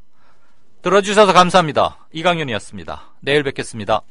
들어주셔서 감사합니다. 이강윤이었습니다. 내일 뵙겠습니다.